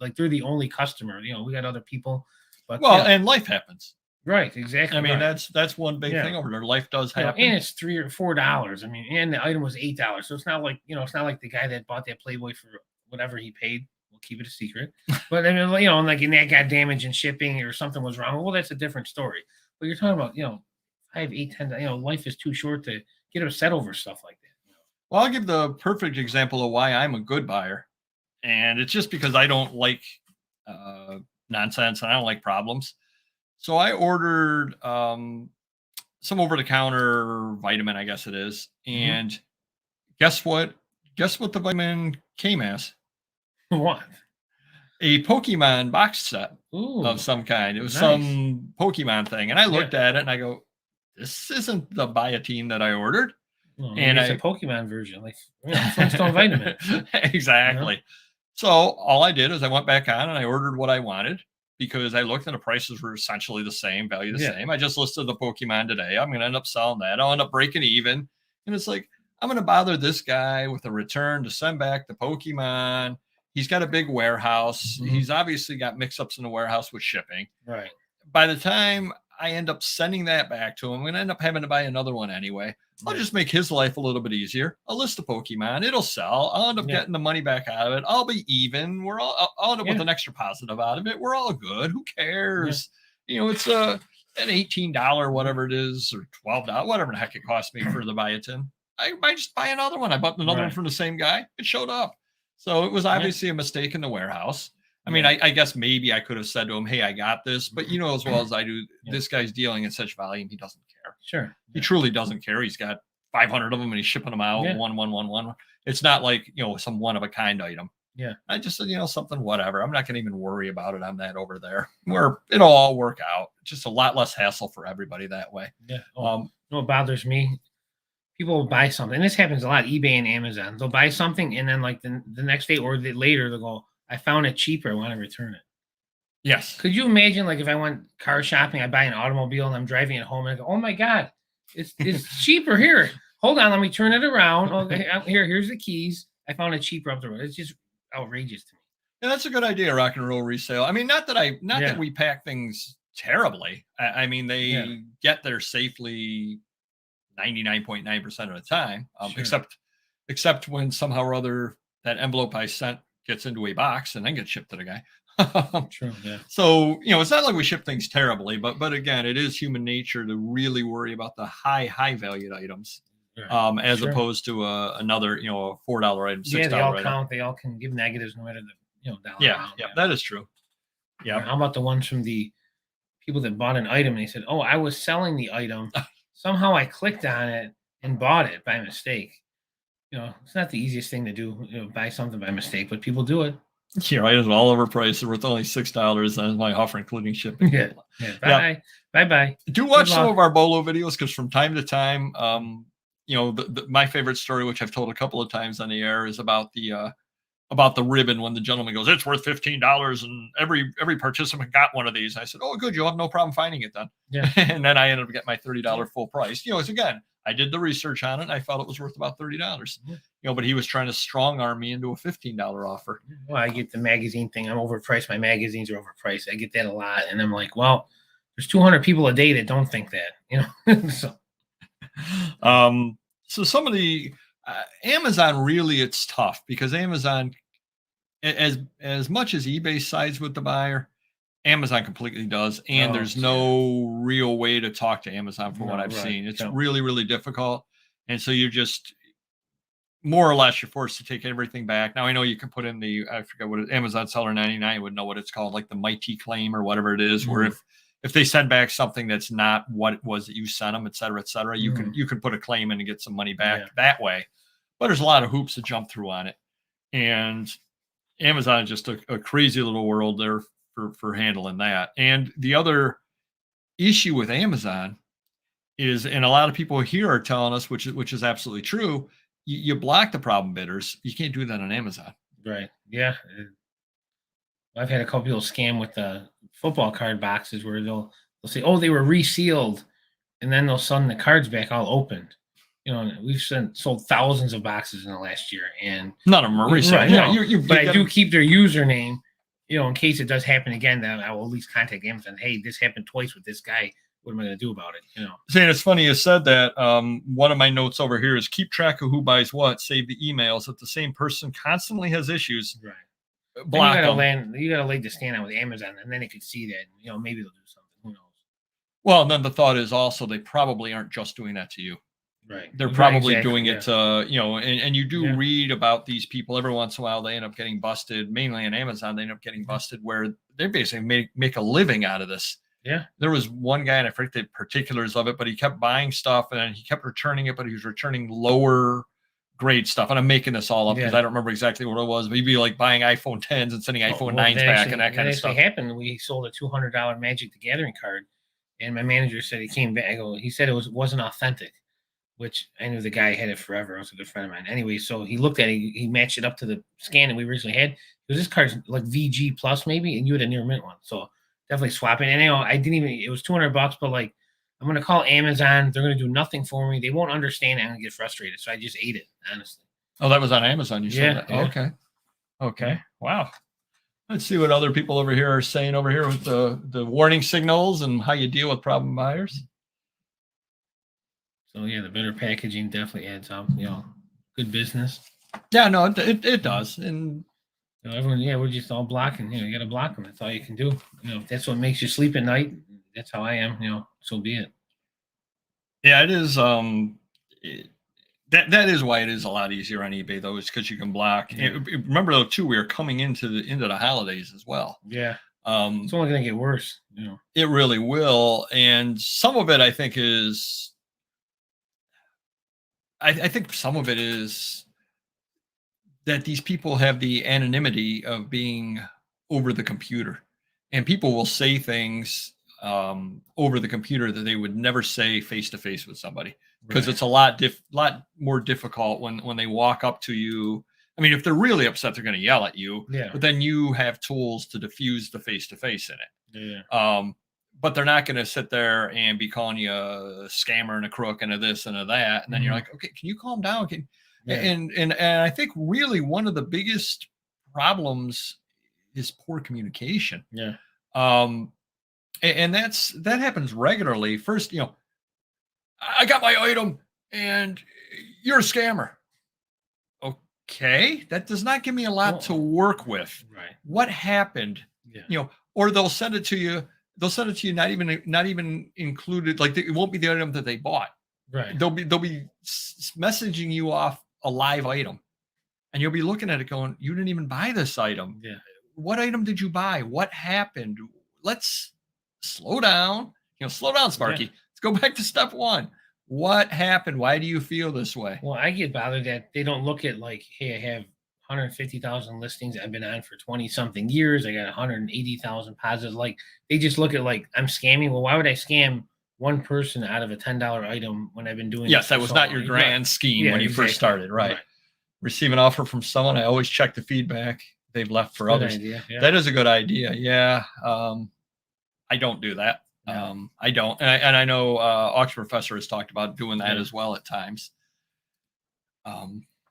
S2: Like they're the only customer. We got other people. But
S1: and life happens.
S2: Right, exactly.
S1: I mean, that's one big thing over there. Life does happen,
S2: and it's $3 or $4. I mean, and the item was $8, so it's not like it's not like the guy that bought that Playboy for whatever he paid. We'll keep it a secret. But I mean, like, and that got damaged in shipping or something was wrong. Well, that's a different story. But you're talking about $5, $8, $10. Life is too short to get upset over stuff like that.
S1: Well, I'll give the perfect example of why I'm a good buyer, and it's just because I don't like nonsense and I don't like problems. So I ordered some over-the-counter vitamin, I guess it is. And guess what? Guess what the vitamin came as?
S2: What?
S1: A Pokemon box set of some kind. It was some Pokemon thing. And I looked at it and I go, this isn't the biotin that I ordered.
S2: Well, and it's a Pokemon version, like Flintstone vitamin.
S1: Exactly. So all I did is I went back on and I ordered what I wanted, because I looked and the prices were essentially the same, value the same. I just listed the Pokemon today. I'm going to end up selling that. I'll end up breaking even. And it's like, I'm going to bother this guy with a return to send back the Pokemon. He's got a big warehouse. He's obviously got mix-ups in the warehouse with shipping.
S2: Right.
S1: By the time I end up sending that back to him. I'm going to end up having to buy another one anyway. I'll just make his life a little bit easier. I'll list the Pokemon. It'll sell. I'll end up getting the money back out of it. I'll be even. I'll end up with an extra positive out of it. We're all good. Who cares? You know, it's an $18, whatever it is, or $12, whatever the heck it cost me for the biotin. I might just buy another one. I bought another one from the same guy. It showed up. So it was obviously a mistake in the warehouse. I mean, I guess maybe I could have said to him, hey, I got this. But you know as well as I do, this guy's dealing in such volume, he doesn't care.
S2: Sure.
S1: He truly doesn't care. He's got 500 of them and he's shipping them out. One. It's not like, you know, some one-of-a-kind item.
S2: Yeah.
S1: I just said, you know, something, whatever. I'm not going to even worry about it on that over there. Where it'll all work out. Just a lot less hassle for everybody that way.
S2: Yeah. You know what bothers me? People will buy something. And this happens a lot, eBay and Amazon. They'll buy something and then like the next day or later they'll go, I found it cheaper. I want to return it.
S1: Yes.
S2: Could you imagine, like, if I went car shopping, I buy an automobile and I'm driving it home and I go, oh my God, it's cheaper here. Hold on, let me turn it around. Okay, here's the keys. I found it cheaper up the road. It's just outrageous to me.
S1: Yeah, that's a good idea, rock and roll resale. I mean, not that we pack things terribly. I mean, they get there safely 99.9% of the time, except when somehow or other that envelope I sent gets into a box and then gets shipped to the guy.
S2: True, yeah.
S1: So, you know, it's not like we ship things terribly, but again, it is human nature to really worry about the high valued items, as opposed to another, you know, a $4 item, $6
S2: they all
S1: item.
S2: count. They all can give negatives no matter the, you know, dollar amount.
S1: Yeah, that is true. Yeah.
S2: How about the ones from the people that bought an item and they said, oh, I was selling the item. Somehow I clicked on it and bought it by mistake. You know, it's not the easiest thing to do, you know, buy something by mistake, but people do it.
S1: Yeah, right. It's all overpriced. It's worth only $6 on my offer, including shipping.
S2: Bye.
S1: Do watch some of our Bolo videos because from time to time, you know, my favorite story, which I've told a couple of times on the air, is about the ribbon when the gentleman goes, it's worth $15 and every participant got one of these. I said, oh, good. You'll have no problem finding it then. Yeah. And then I ended up getting my $30 full price. You know, it's again, I did the research on it and I felt it was worth about $30. You know, but he was trying to strong arm me into a $15 offer.
S2: Well, I get the magazine thing. I'm overpriced. My magazines are overpriced. I get that a lot. And I'm like, well, there's 200 people a day that don't think that, you know?
S1: So some of the Amazon, really, it's tough because Amazon, as much as eBay sides with the buyer, Amazon completely does. And there's no real way to talk to Amazon from what I've seen. It's really, really difficult. And so you're just more or less, you're forced to take everything back. Now I know you can put in I forget what Amazon Seller 99 would know what it's called, like the mighty claim or whatever it is, where if they send back something that's not what it was that you sent them, et cetera, you can put a claim in and get some money back that way. But there's a lot of hoops to jump through on it. And Amazon is just a crazy little world there for handling that. And the other issue with Amazon is, and a lot of people here are telling us, which is absolutely true, you block the problem bidders. You can't do that on Amazon.
S2: Right. Yeah. I've had a couple people scam with the football card boxes where they'll say, oh, they were resealed, and then they'll send the cards back all opened. You know, we've sold thousands of boxes in the last year, and
S1: none of them are resealed.
S2: Right, no, but I do keep their username, you know, in case it does happen again. That I will at least contact Amazon. Hey, this happened twice with this guy. What am I going to do about it? You know.
S1: See, it's funny you said that. One of my notes over here is keep track of who buys what. Save the emails. If the same person constantly has issues, block them.
S2: You got to lay the stand out with Amazon, and then they could see that. You know, maybe they'll do something. Who knows?
S1: Well, and then the thought is also they probably aren't just doing that to you.
S2: Right.
S1: They're probably doing it to, you know, and you do read about these people every once in a while. They end up getting busted, mainly on Amazon. They end up getting busted where they basically make a living out of this.
S2: Yeah.
S1: There was one guy, and I forget the particulars of it, but he kept buying stuff and then he kept returning it, but he was returning lower grade stuff. And I'm making this all up because I don't remember exactly what it was. But he'd be like buying iPhone 10s and sending iPhone 9s back and that kind of stuff.
S2: Happened. We sold a $200 Magic the Gathering card, and my manager said he came back. He said it wasn't authentic, which I knew the guy had it forever. It was a good friend of mine. Anyway, so he looked at it. He matched it up to the scan that we originally had. This card's like VG plus maybe, and you had a near mint one. So definitely swapping. And you know, I didn't even. It was $200, but like I'm gonna call Amazon. They're gonna do nothing for me. They won't understand. I'm gonna get frustrated. So I just ate it, honestly.
S1: Oh, that was on Amazon. You said that.
S2: Yeah.
S1: Okay. Wow. Let's see what other people over here are saying over here with the warning signals and how you deal with problem buyers.
S2: So yeah, the better packaging definitely adds up. Good business.
S1: Yeah, no, it does. And
S2: Everyone, we're just all blocking. You got to block them. That's all you can do. If that's what makes you sleep at night, that's how I am. So be it.
S1: yeah, it is. That is why it is a lot easier on eBay though, is because you can block.
S2: Yeah.
S1: Remember though, too, we are coming into the holidays as well.
S2: Yeah. It's only going to get worse.
S1: It really will, and some of it I think is. I think some of it is that these people have the anonymity of being over the computer, and people will say things over the computer that they would never say face to face with somebody, because it's a lot more difficult when they walk up to you. I mean, if they're really upset, they're going to yell at you.
S2: Yeah.
S1: But then you have tools to diffuse the face to face in it.
S2: Yeah.
S1: But they're not going to sit there and be calling you a scammer and a crook and a this and a that. And then you're like, okay, can you calm down? And I think really one of the biggest problems is poor communication.
S2: Yeah.
S1: And that happens regularly. First, I got my item and you're a scammer. Okay, that does not give me a lot to work with.
S2: Right.
S1: What happened?
S2: Yeah.
S1: Or they'll send it to you. They'll send it to you not even included. Like it won't be the item that they bought.
S2: Right.
S1: They'll be messaging you off a live item, and you'll be looking at it going, "You didn't even buy this item.
S2: Yeah.
S1: What item did you buy? What happened? Let's slow down. Slow down, Sparky.
S2: Yeah.
S1: Let's go back to step one. What happened? Why do you feel this way?"
S2: Well, I get bothered that they don't look at like, hey, I have 150,000 listings I've been on for 20 something years. I got 180,000 positives. Like they just look at like I'm scamming. Well, why would I scam one person out of a $10 item when I've been doing?
S1: Yes, that was not your grand scheme when you first started, right? Receive an offer from someone. I always check the feedback they've left for others.
S2: Yeah.
S1: That is a good idea. Yeah. I don't do that.
S2: No.
S1: I don't. And I know Oxford Professor has talked about doing that as well at times.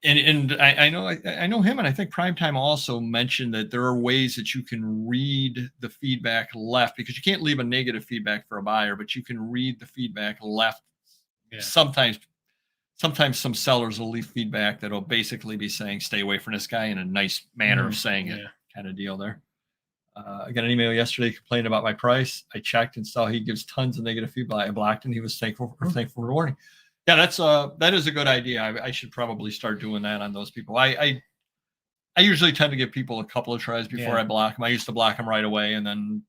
S1: And I know him, and I think Primetime also mentioned that there are ways that you can read the feedback left, because you can't leave a negative feedback for a buyer, but you can read the feedback left. Yeah. Sometimes some sellers will leave feedback that'll basically be saying, "Stay away from this guy," in a nice manner of saying it, kind of deal there. I got an email yesterday complaining about my price. I checked and saw he gives tons of negative feedback. I blocked him. He was thankful for the warning. Yeah, that is a good idea. I should probably start doing that on those people. I usually tend to give people a couple of tries before I block them. I used to block them right away, and then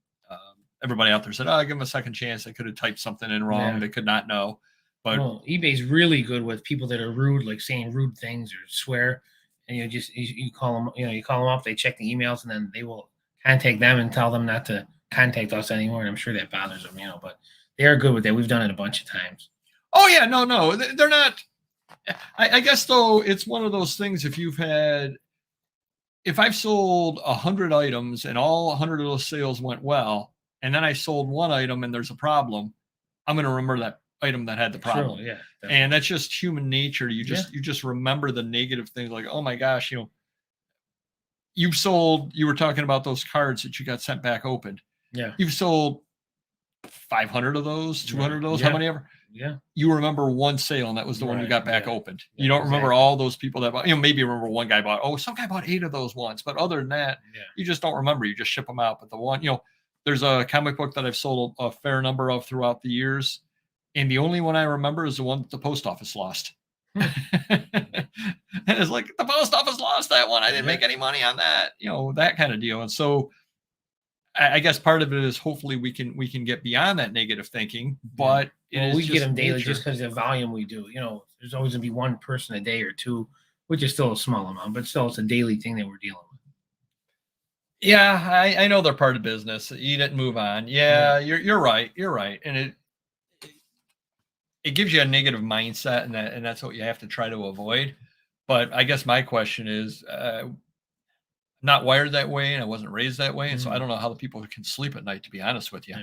S1: everybody out there said, "Oh, give them a second chance. They could have typed something in wrong. They could not know." But
S2: eBay's really good with people that are rude, like saying rude things or swear, and you call them. You call them up. They check the emails, and then they will contact them and tell them not to contact us anymore. And I'm sure that bothers them, but they are good with that. We've done it a bunch of times.
S1: Oh yeah, no, they're not. I guess though, it's one of those things. If I've sold 100 items and all 100 of those sales went well, and then I sold one item and there's a problem, I'm going to remember that item that had the problem.
S2: Sure, yeah,
S1: and that's just human nature. You just remember the negative things, like, oh my gosh, you were talking about those cards that you got sent back opened.
S2: Yeah.
S1: You've sold 500 of those, 200 of those, how many ever?
S2: Yeah.
S1: You remember one sale, and that was the one you got back opened. You don't remember all those people that bought, maybe you remember one guy bought, some guy bought 8 of those once, but other than that, you just don't remember. You just ship them out. But the one, there's a comic book that I've sold a fair number of throughout the years, and the only one I remember is the one that the post office lost. And it's like, the post office lost that one. I didn't make any money on that, that kind of deal. And so I guess part of it is hopefully we can get beyond that negative thinking, but
S2: we get them daily just because of the volume we do. There's always gonna be one person a day or two, which is still a small amount, but still it's a daily thing that we're dealing with.
S1: Yeah, I know they're part of business. Eat it and move on. Yeah, you're right. You're right. And it gives you a negative mindset, and that's what you have to try to avoid. But I guess my question is, not wired that way, and I wasn't raised that way, and so I don't know how the people can sleep at night, to be honest with you.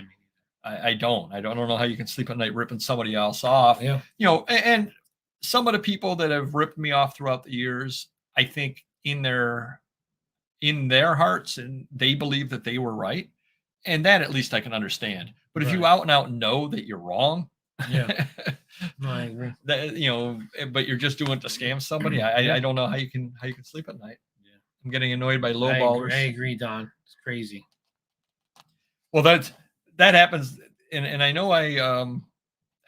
S1: I don't know how you can sleep at night ripping somebody else off. And some of the people that have ripped me off throughout the years, I think in their in their hearts and they believe that they were right. And that at least I can understand. But if you
S2: Right.
S1: out and out know that you're wrong,
S2: Yeah. No, I agree.
S1: that but you're just doing it to scam somebody,
S2: Yeah.
S1: I don't know how you can sleep at night.
S2: Yeah.
S1: I'm getting annoyed by low
S2: I
S1: ballers.
S2: agree, Don. It's crazy.
S1: Well, that happens, and I know I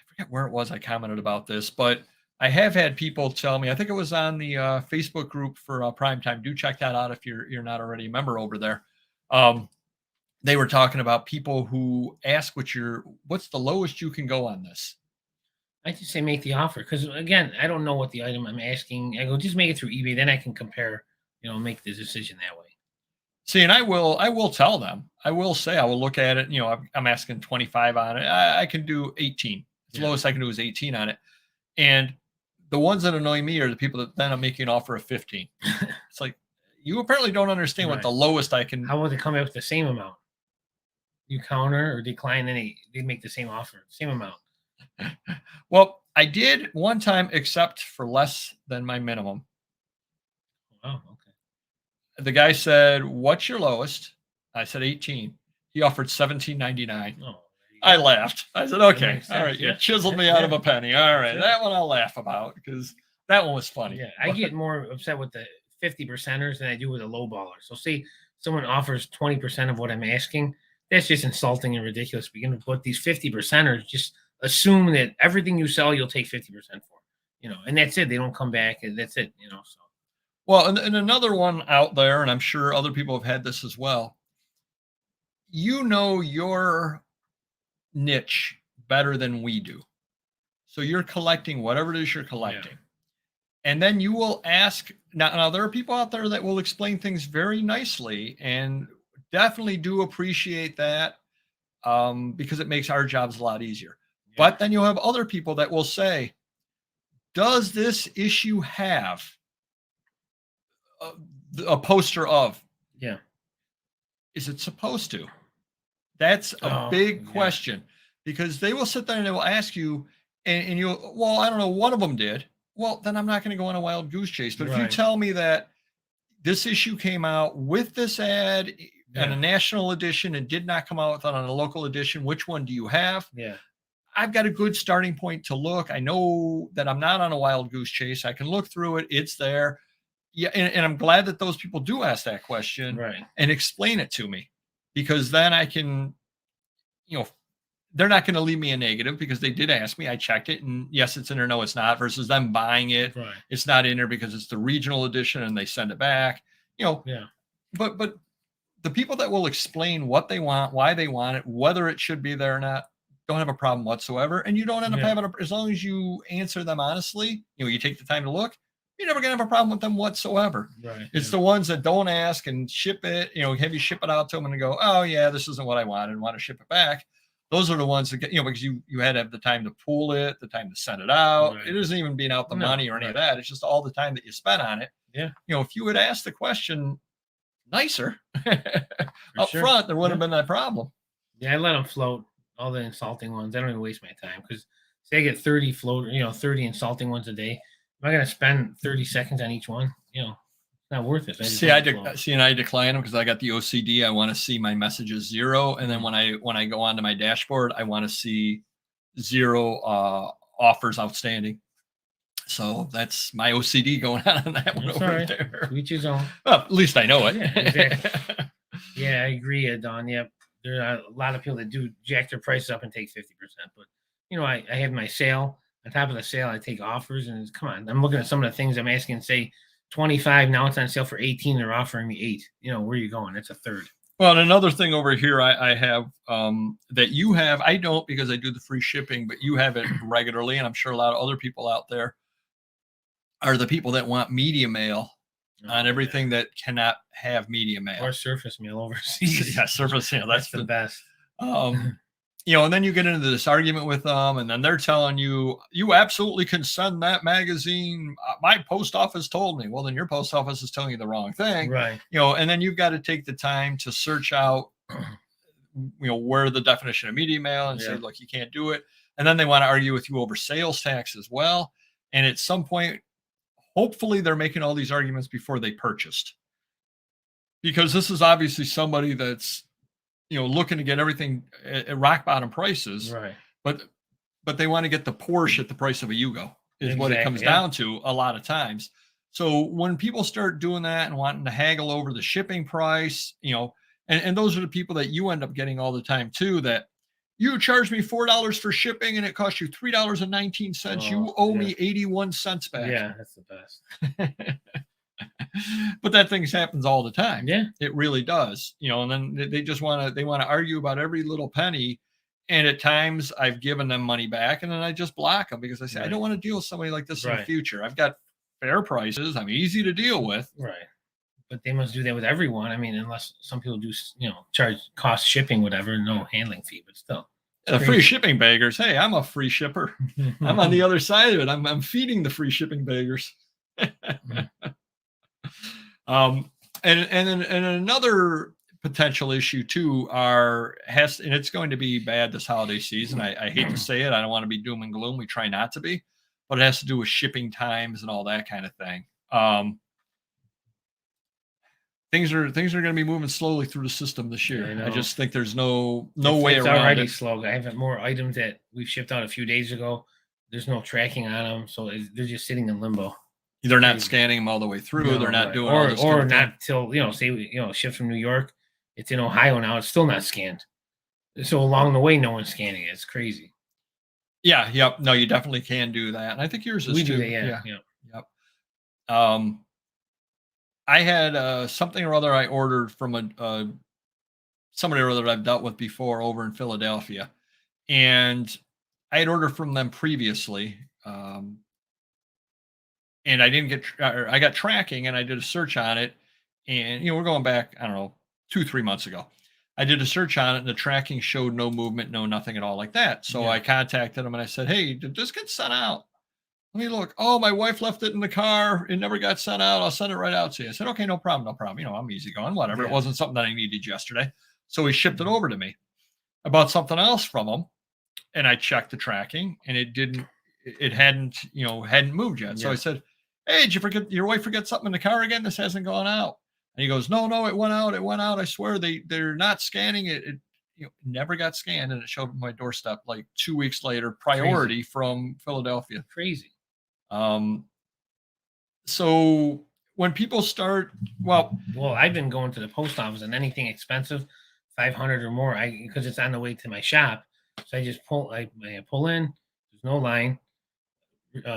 S1: forget where it was I commented about this, but I have had people tell me, I think it was on the Facebook group for Prime Time. Do check that out if you're not already a member over there. Um, they were talking about people who ask what's the lowest you can go on this.
S2: I just say make the offer because again, I don't know what the item I'm asking. I go just make it through eBay, then I can compare. Make the decision that way.
S1: See, and I will tell them. I will say I will look at it. I'm asking 25 on it. I can do 18. The
S2: Yeah.
S1: lowest I can do is 18 on it. And the ones that annoy me are the people that then I'm making an offer of 15. It's like you apparently don't understand what
S2: Right.
S1: the lowest I can.
S2: How will they come up with the same amount? You counter or decline, then they make the same offer, same amount.
S1: Well, I did one time accept for less than my minimum.
S2: Oh, okay.
S1: The guy said, "What's your lowest?" I said 18. He offered 17.99.
S2: Oh,
S1: I laughed. I said, "Okay,
S2: makes
S1: all right,
S2: sense,
S1: you
S2: yeah.
S1: chiseled me out of
S2: Yeah.
S1: a penny. All right,
S2: That's it.
S1: that one I'll laugh about because that one was funny."
S2: Yeah, I get more upset with the 50%ers than I do with a low baller. So, say someone offers 20% of what I'm asking, that's just insulting and ridiculous. Begin to put these 50%ers just assume that everything you sell, you'll take 50% for, and that's it. They don't come back, and that's it, So,
S1: Well, and another one out there, and I'm sure other people have had this as well. Your niche better than we do. So you're collecting whatever it is you're collecting. And then you will ask now there are people out there that will explain things very nicely and definitely do appreciate that because it makes our jobs a lot easier.
S2: yeah.
S1: But then you'll have other people that will say, does this issue have a, a poster of?
S2: Yeah.
S1: Is it supposed to? That's a big question because they will sit there and they will ask you, and you'll, well, I don't know, one of them did. Well, then I'm not going to go on a wild goose chase. But if you
S2: Right.
S1: tell me that this issue came out with this ad and a national edition and did not come out with it on a local edition, which one do you have?
S2: Yeah.
S1: I've got a good starting point to look. I know that I'm not on a wild goose chase. I can look through it. It's there. Yeah. And I'm glad that those people do ask that question
S2: Right.
S1: and explain it to me because then I can, they're not going to leave me a negative because they did ask me. I checked it and yes, it's in there. No, it's not versus them buying it.
S2: Right.
S1: It's not in there because it's the regional edition and they send it back,
S2: Yeah.
S1: but the people that will explain what they want, why they want it, whether it should be there or not, don't have a problem whatsoever. And you don't end up having as long as you answer them honestly, you take the time to look, you're never going to have a problem with them whatsoever.
S2: Right.
S1: It's the ones that don't ask and ship it, have you ship it out to them and go, oh yeah, this isn't what I wanted and want to ship it back. Those are the ones that get, because you had to have the time to pull it, the time to send it out.
S2: Right.
S1: It isn't even being out the money or any of that. It's just all the time that you spent on it.
S2: Yeah.
S1: If you had asked the question nicer up
S2: sure.
S1: front, there wouldn't have been that problem.
S2: Yeah, I let them float all the insulting ones. I don't even waste my time because say I get 30 30 insulting ones a day. Am I going to spend 30 seconds on each one? It's not worth it.
S1: I decline them because I got the OCD. I want to see my messages 0, and then when I go onto my dashboard, I want to see 0 offers outstanding. So that's my OCD going on that one over there.
S2: Each his own.
S1: Well, at least I know it.
S2: Yeah, exactly. Yeah, I agree, Don. Yep. There are a lot of people that do jack their prices up and take 50%. But, I have my sale. On top of the sale, I take offers. And come on, I'm looking at some of the things I'm asking, say 25. Now it's on sale for 18. They're offering me 8. Where are you going? That's a third.
S1: Well, and another thing over here I have that you have, I don't because I do the free shipping, but you have it regularly. And I'm sure a lot of other people out there are the people that want media mail on everything that cannot have media mail
S2: or surface mail overseas.
S1: Yeah, surface mail. That's
S2: the best.
S1: And then you get into this argument with them, and then they're telling you, you absolutely can send that magazine. My post office told me. Well, then your post office is telling you the wrong thing,
S2: right?
S1: And then you've got to take the time to search out, where the definition of media mail and say, look, you can't do it. And then they want to argue with you over sales tax as well. And at some point, hopefully they're making all these arguments before they purchased. because this is obviously somebody that's, looking to get everything at rock bottom prices,
S2: Right.
S1: but they want to get the Porsche at the price of a Yugo is what it comes
S2: Exactly, yeah.
S1: down to a lot of times. So when people start doing that and wanting to haggle over the shipping price, and those are the people that you end up getting all the time too, that you charge me $4 for shipping and it costs you $3.19. You
S2: Oh,
S1: owe
S2: yeah.
S1: me 81 cents back.
S2: Yeah, that's the best.
S1: But that thing happens all the time.
S2: Yeah.
S1: It really does. And then they just want to argue about every little penny. And at times I've given them money back and then I just block them because I say, I
S2: Right.
S1: don't want to deal with somebody like this in the
S2: Right.
S1: future. I've got fair prices. I'm easy to deal with.
S2: Right. But they must do that with everyone. I mean, unless some people do, charge cost shipping, whatever, no handling fee, but still.
S1: The free shipping baggers. Hey, I'm a free shipper. I'm on the other side of it. I'm feeding the free shipping baggers. And another potential issue too and it's going to be bad this holiday season. I hate to say it. I don't want to be doom and gloom. We try not to be, but it has to do with shipping times and all that kind of thing. Things are going to be moving slowly through the system this year.
S2: Yeah,
S1: I just think there's no way
S2: it's
S1: around
S2: already
S1: it.
S2: slow. I have more items that we've shipped out a few days ago. There's no tracking on them, so they're just sitting in limbo.
S1: They're not scanning them all the way through.
S2: No,
S1: they're not
S2: right.
S1: doing all this
S2: or not till say shipped from New York. It's in Ohio now. It's still not scanned. So along the way, no one's scanning it. It's crazy.
S1: Yeah. Yep. No, you definitely can do that, and I think yours is
S2: We
S1: too.
S2: do that. Yeah.
S1: Yep. I had something or other I ordered from somebody or other that I've dealt with before over in Philadelphia, and I had ordered from them previously, and I didn't get. I got tracking, and I did a search on it, and we're going back. I don't know, 2-3 months ago. I did a search on it, and the tracking showed no movement, no nothing at all like that. So I contacted them and I said, "Hey, did this get sent out? Let me look. Oh, my wife left it in the car. It never got sent out. I'll send it right out to you." I said, "Okay, no problem, no problem. I'm easy going, whatever."
S2: Yeah.
S1: It wasn't something that I needed yesterday. So he shipped it over to me. I bought something else from him and I checked the tracking and it hadn't moved yet. So I said, "Hey, did you forget your wife forget something in the car again? This hasn't gone out." And he goes, No, it went out. It went out. I swear they're not scanning it. It never got scanned and it showed up on my doorstep like 2 weeks later, priority from Philadelphia.
S2: Crazy.
S1: So when people start, well,
S2: I've been going to the post office and anything expensive, 500 or more, because it's on the way to my shop. So I just pull in. There's no line.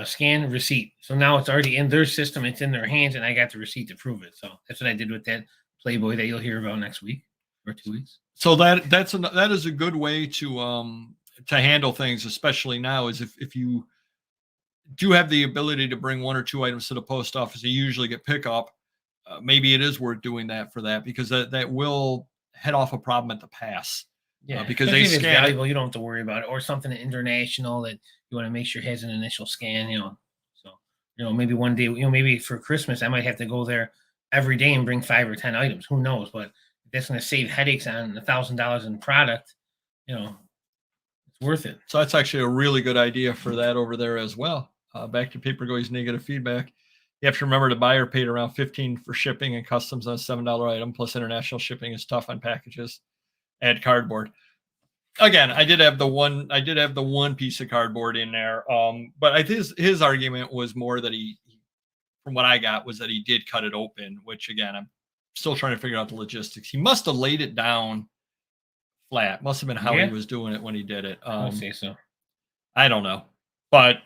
S2: Scan receipt. So now it's already in their system. It's in their hands, and I got the receipt to prove it. So that's what I did with that Playboy that you'll hear about next week or 2 weeks.
S1: So that is a good way to handle things, especially now, is if you do have the ability to bring 1 or 2 items to the post office, you usually get pickup. Maybe it is worth doing that for that because that will head off a problem at the pass.
S2: Yeah,
S1: because
S2: especially
S1: they
S2: if it's
S1: scan
S2: valuable, you don't have to worry about it, or something international that you want to make sure has an initial scan. So maybe one day, maybe for Christmas, I might have to go there every day and bring 5 or 10 items. Who knows? But if that's going to save headaches on $1,000 in product, it's worth it.
S1: So that's actually a really good idea for that over there as well. Back to Papergoy's negative feedback. You have to remember the buyer paid around $15 for shipping and customs on a $7 item, plus international shipping is tough on packages. Add cardboard. Again, I did have the one piece of cardboard in there. But his argument was more that he, from what I got, was that he did cut it open, which again, I'm still trying to figure out the logistics. He must have laid it down flat. Must have been how he was doing it when he did it.
S2: I'll say so.
S1: I don't know, but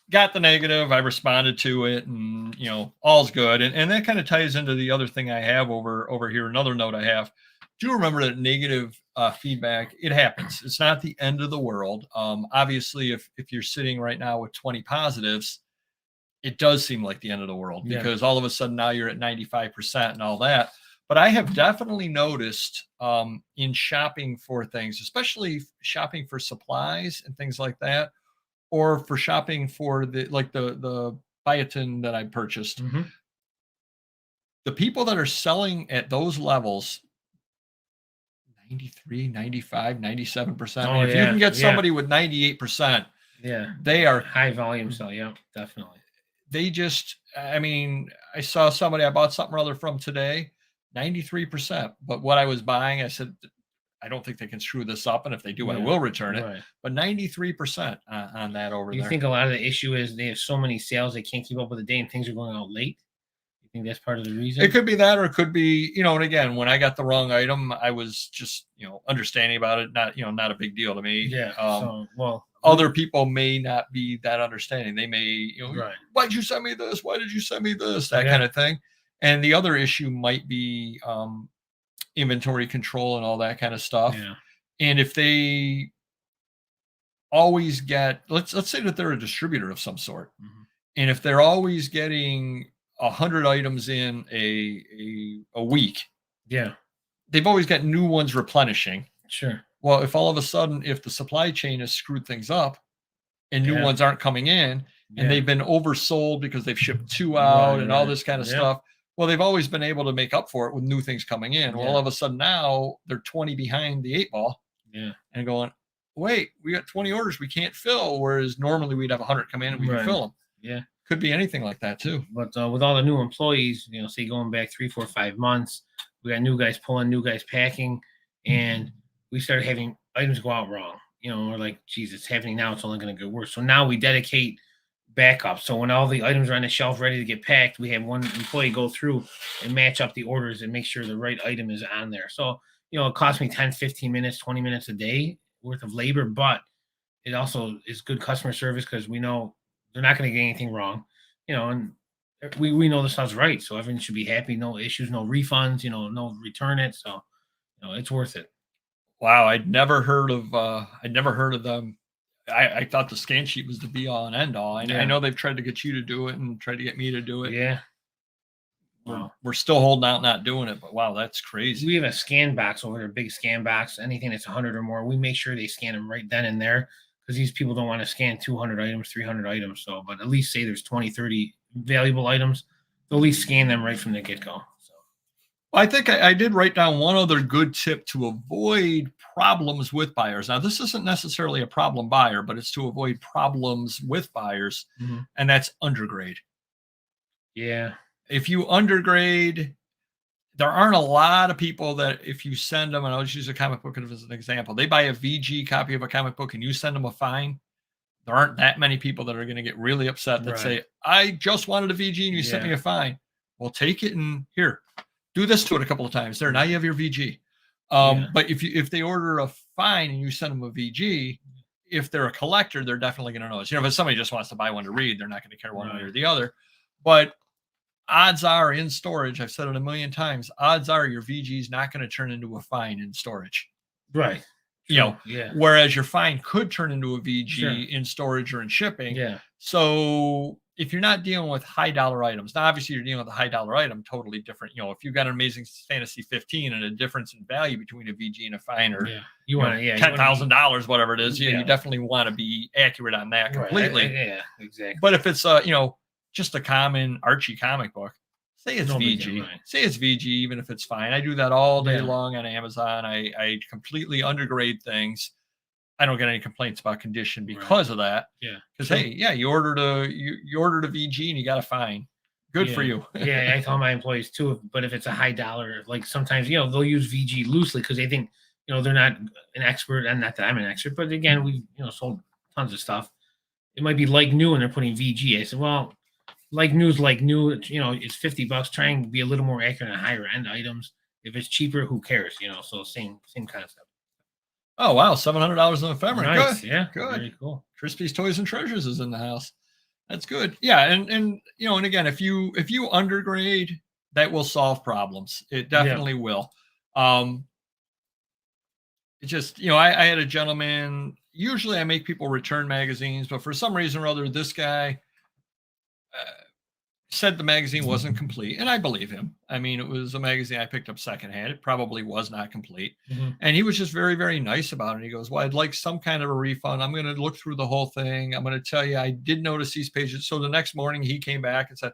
S1: got the negative. I responded to it, and all's good. And that kind of ties into the other thing I have over here. Another note I have. Do remember that negative feedback, it happens. It's not the end of the world. Obviously, if you're sitting right now with 20 positives, it does seem like the end of the world because all of a sudden now you're at 95% and all that. But I have definitely noticed in shopping for things, especially shopping for supplies and things like that, or for shopping for the biotin that I purchased, the people that are selling at those levels, 93, 95, 97%. I mean, if you can get somebody with 98%, they are
S2: high volume. So definitely.
S1: They just, I mean, I saw somebody I bought something or other from today. 93%. But what I was buying, I said, I don't think they can screw this up, and if they do, I will return it.
S2: Right.
S1: But 93% on that over
S2: Do you
S1: there.
S2: think a lot of the issue is they have so many sales they can't keep up with the day and things are going out late? You think that's part of the reason?
S1: It could be that, or it could be, and again, when I got the wrong item, I was just, understanding about it. Not a big deal to me.
S2: Yeah.
S1: Other people may not be that understanding. They may,
S2: right.
S1: Why'd you send me this? Why did you send me this? That kind of thing. And the other issue might be inventory control and all that kind of stuff.
S2: Yeah.
S1: And if they always get, let's say that they're a distributor of some sort, and if they're always getting 100 items in a week, they've always got new ones replenishing.
S2: Sure.
S1: Well, if all of a sudden, if the supply chain has screwed things up and new ones aren't coming in, and they've been oversold because they've shipped 2 out and all this kind of stuff, well, they've always been able to make up for it with new things coming in. Well, all of a sudden now they're 20 behind the 8 ball, and going, wait, we got 20 orders we can't fill, whereas normally we'd have 100 come in and we can fill them.
S2: Yeah.
S1: Could be anything like that too.
S2: But with all the new employees, say going back 3, 4, 5 months, we got new guys pulling, new guys packing, and we started having items go out wrong. We're like, geez, it's happening now. It's only going to get worse. So now we dedicate backup. So when all the items are on the shelf ready to get packed, we have one employee go through and match up the orders and make sure the right item is on there. So, it costs me 10, 15 minutes, 20 minutes a day worth of labor, but it also is good customer service because we know they're not going to get anything wrong, and we know the stuff's right. So everyone should be happy. No issues, no refunds, no return it. So, it's worth it.
S1: Wow. I'd never heard of them. I thought the scan sheet was the be all and end all. I know they've tried to get you to do it and tried to get me to do it.
S2: Yeah.
S1: We're still holding out, not doing it, but wow, that's crazy.
S2: We have a scan box over there, big scan box. Anything that's 100 or more, we make sure they scan them right then and there because these people don't want to scan 200 items, 300 items. So, but at least say there's 20, 30 valuable items, they'll at least scan them right from the get-go. So,
S1: I think I did write down one other good tip to avoid problems with buyers. Now, this isn't necessarily a problem buyer, but it's to avoid problems with buyers, and that's undergrade.
S2: Yeah.
S1: If you undergrade, there aren't a lot of people that if you send them, and I'll just use a comic book as an example, they buy a VG copy of a comic book and you send them a fine. There aren't that many people that are going to get really upset that say, I just wanted a VG and you sent me a fine. Well, take it and here, do this to it a couple of times. There, now you have your VG. But if they order a fine and you send them a VG, if they're a collector, they're definitely going to notice. If somebody just wants to buy one to read, they're not going to care one way or the other. But odds are in storage, I've said it a million times, odds are your VG is not going to turn into a fine in storage.
S2: Right.
S1: Whereas your fine could turn into a VG in storage or in shipping.
S2: Yeah.
S1: So if you're not dealing with high dollar items, now obviously you're dealing with a high dollar item, totally different. If you've got an Amazing Fantasy 15 and a difference in value between a VG and a fine, or
S2: you want to,
S1: $10,000, whatever it is, you definitely want to be accurate on that completely.
S2: Yeah, exactly.
S1: But if it's just a common Archie comic book, say it's VG. Say it's VG, even if it's fine. I do that all day long on Amazon. I completely undergrade things. I don't get any complaints about condition because of that. Yeah. Because you ordered a VG and you got a fine. Good for you.
S2: I tell my employees too. But if it's a high dollar, like sometimes they'll use VG loosely because they think they're not an expert, and not that I'm an expert. But again, we've sold tons of stuff. It might be like new and they're putting VG. I said, well, like new, it's $50. Try and be a little more accurate on higher end items. If it's cheaper, who cares? So same concept.
S1: Oh wow, $700 on ephemera.
S2: Nice.
S1: Good.
S2: Yeah,
S1: good.
S2: Very cool.
S1: Crispy's Toys and Treasures is in the house. That's good. Yeah, and and again, if you undergrade, that will solve problems. It definitely will. It just I had a gentleman. Usually, I make people return magazines, but for some reason or other, this guy said the magazine wasn't complete, and I believe him. I mean, it was a magazine I picked up secondhand. It probably was not complete, and he was just very, very nice about it. He goes, "Well, I'd like some kind of a refund. I'm going to look through the whole thing. I'm going to tell you, I did notice these pages." So the next morning, he came back and said,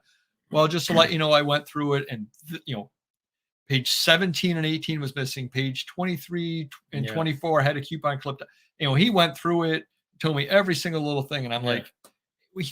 S1: "Well, just to let you know, I went through it, and page 17 and 18 was missing. Page 23 and 24 had a coupon clipped. He went through it, told me every single little thing, and I'm like."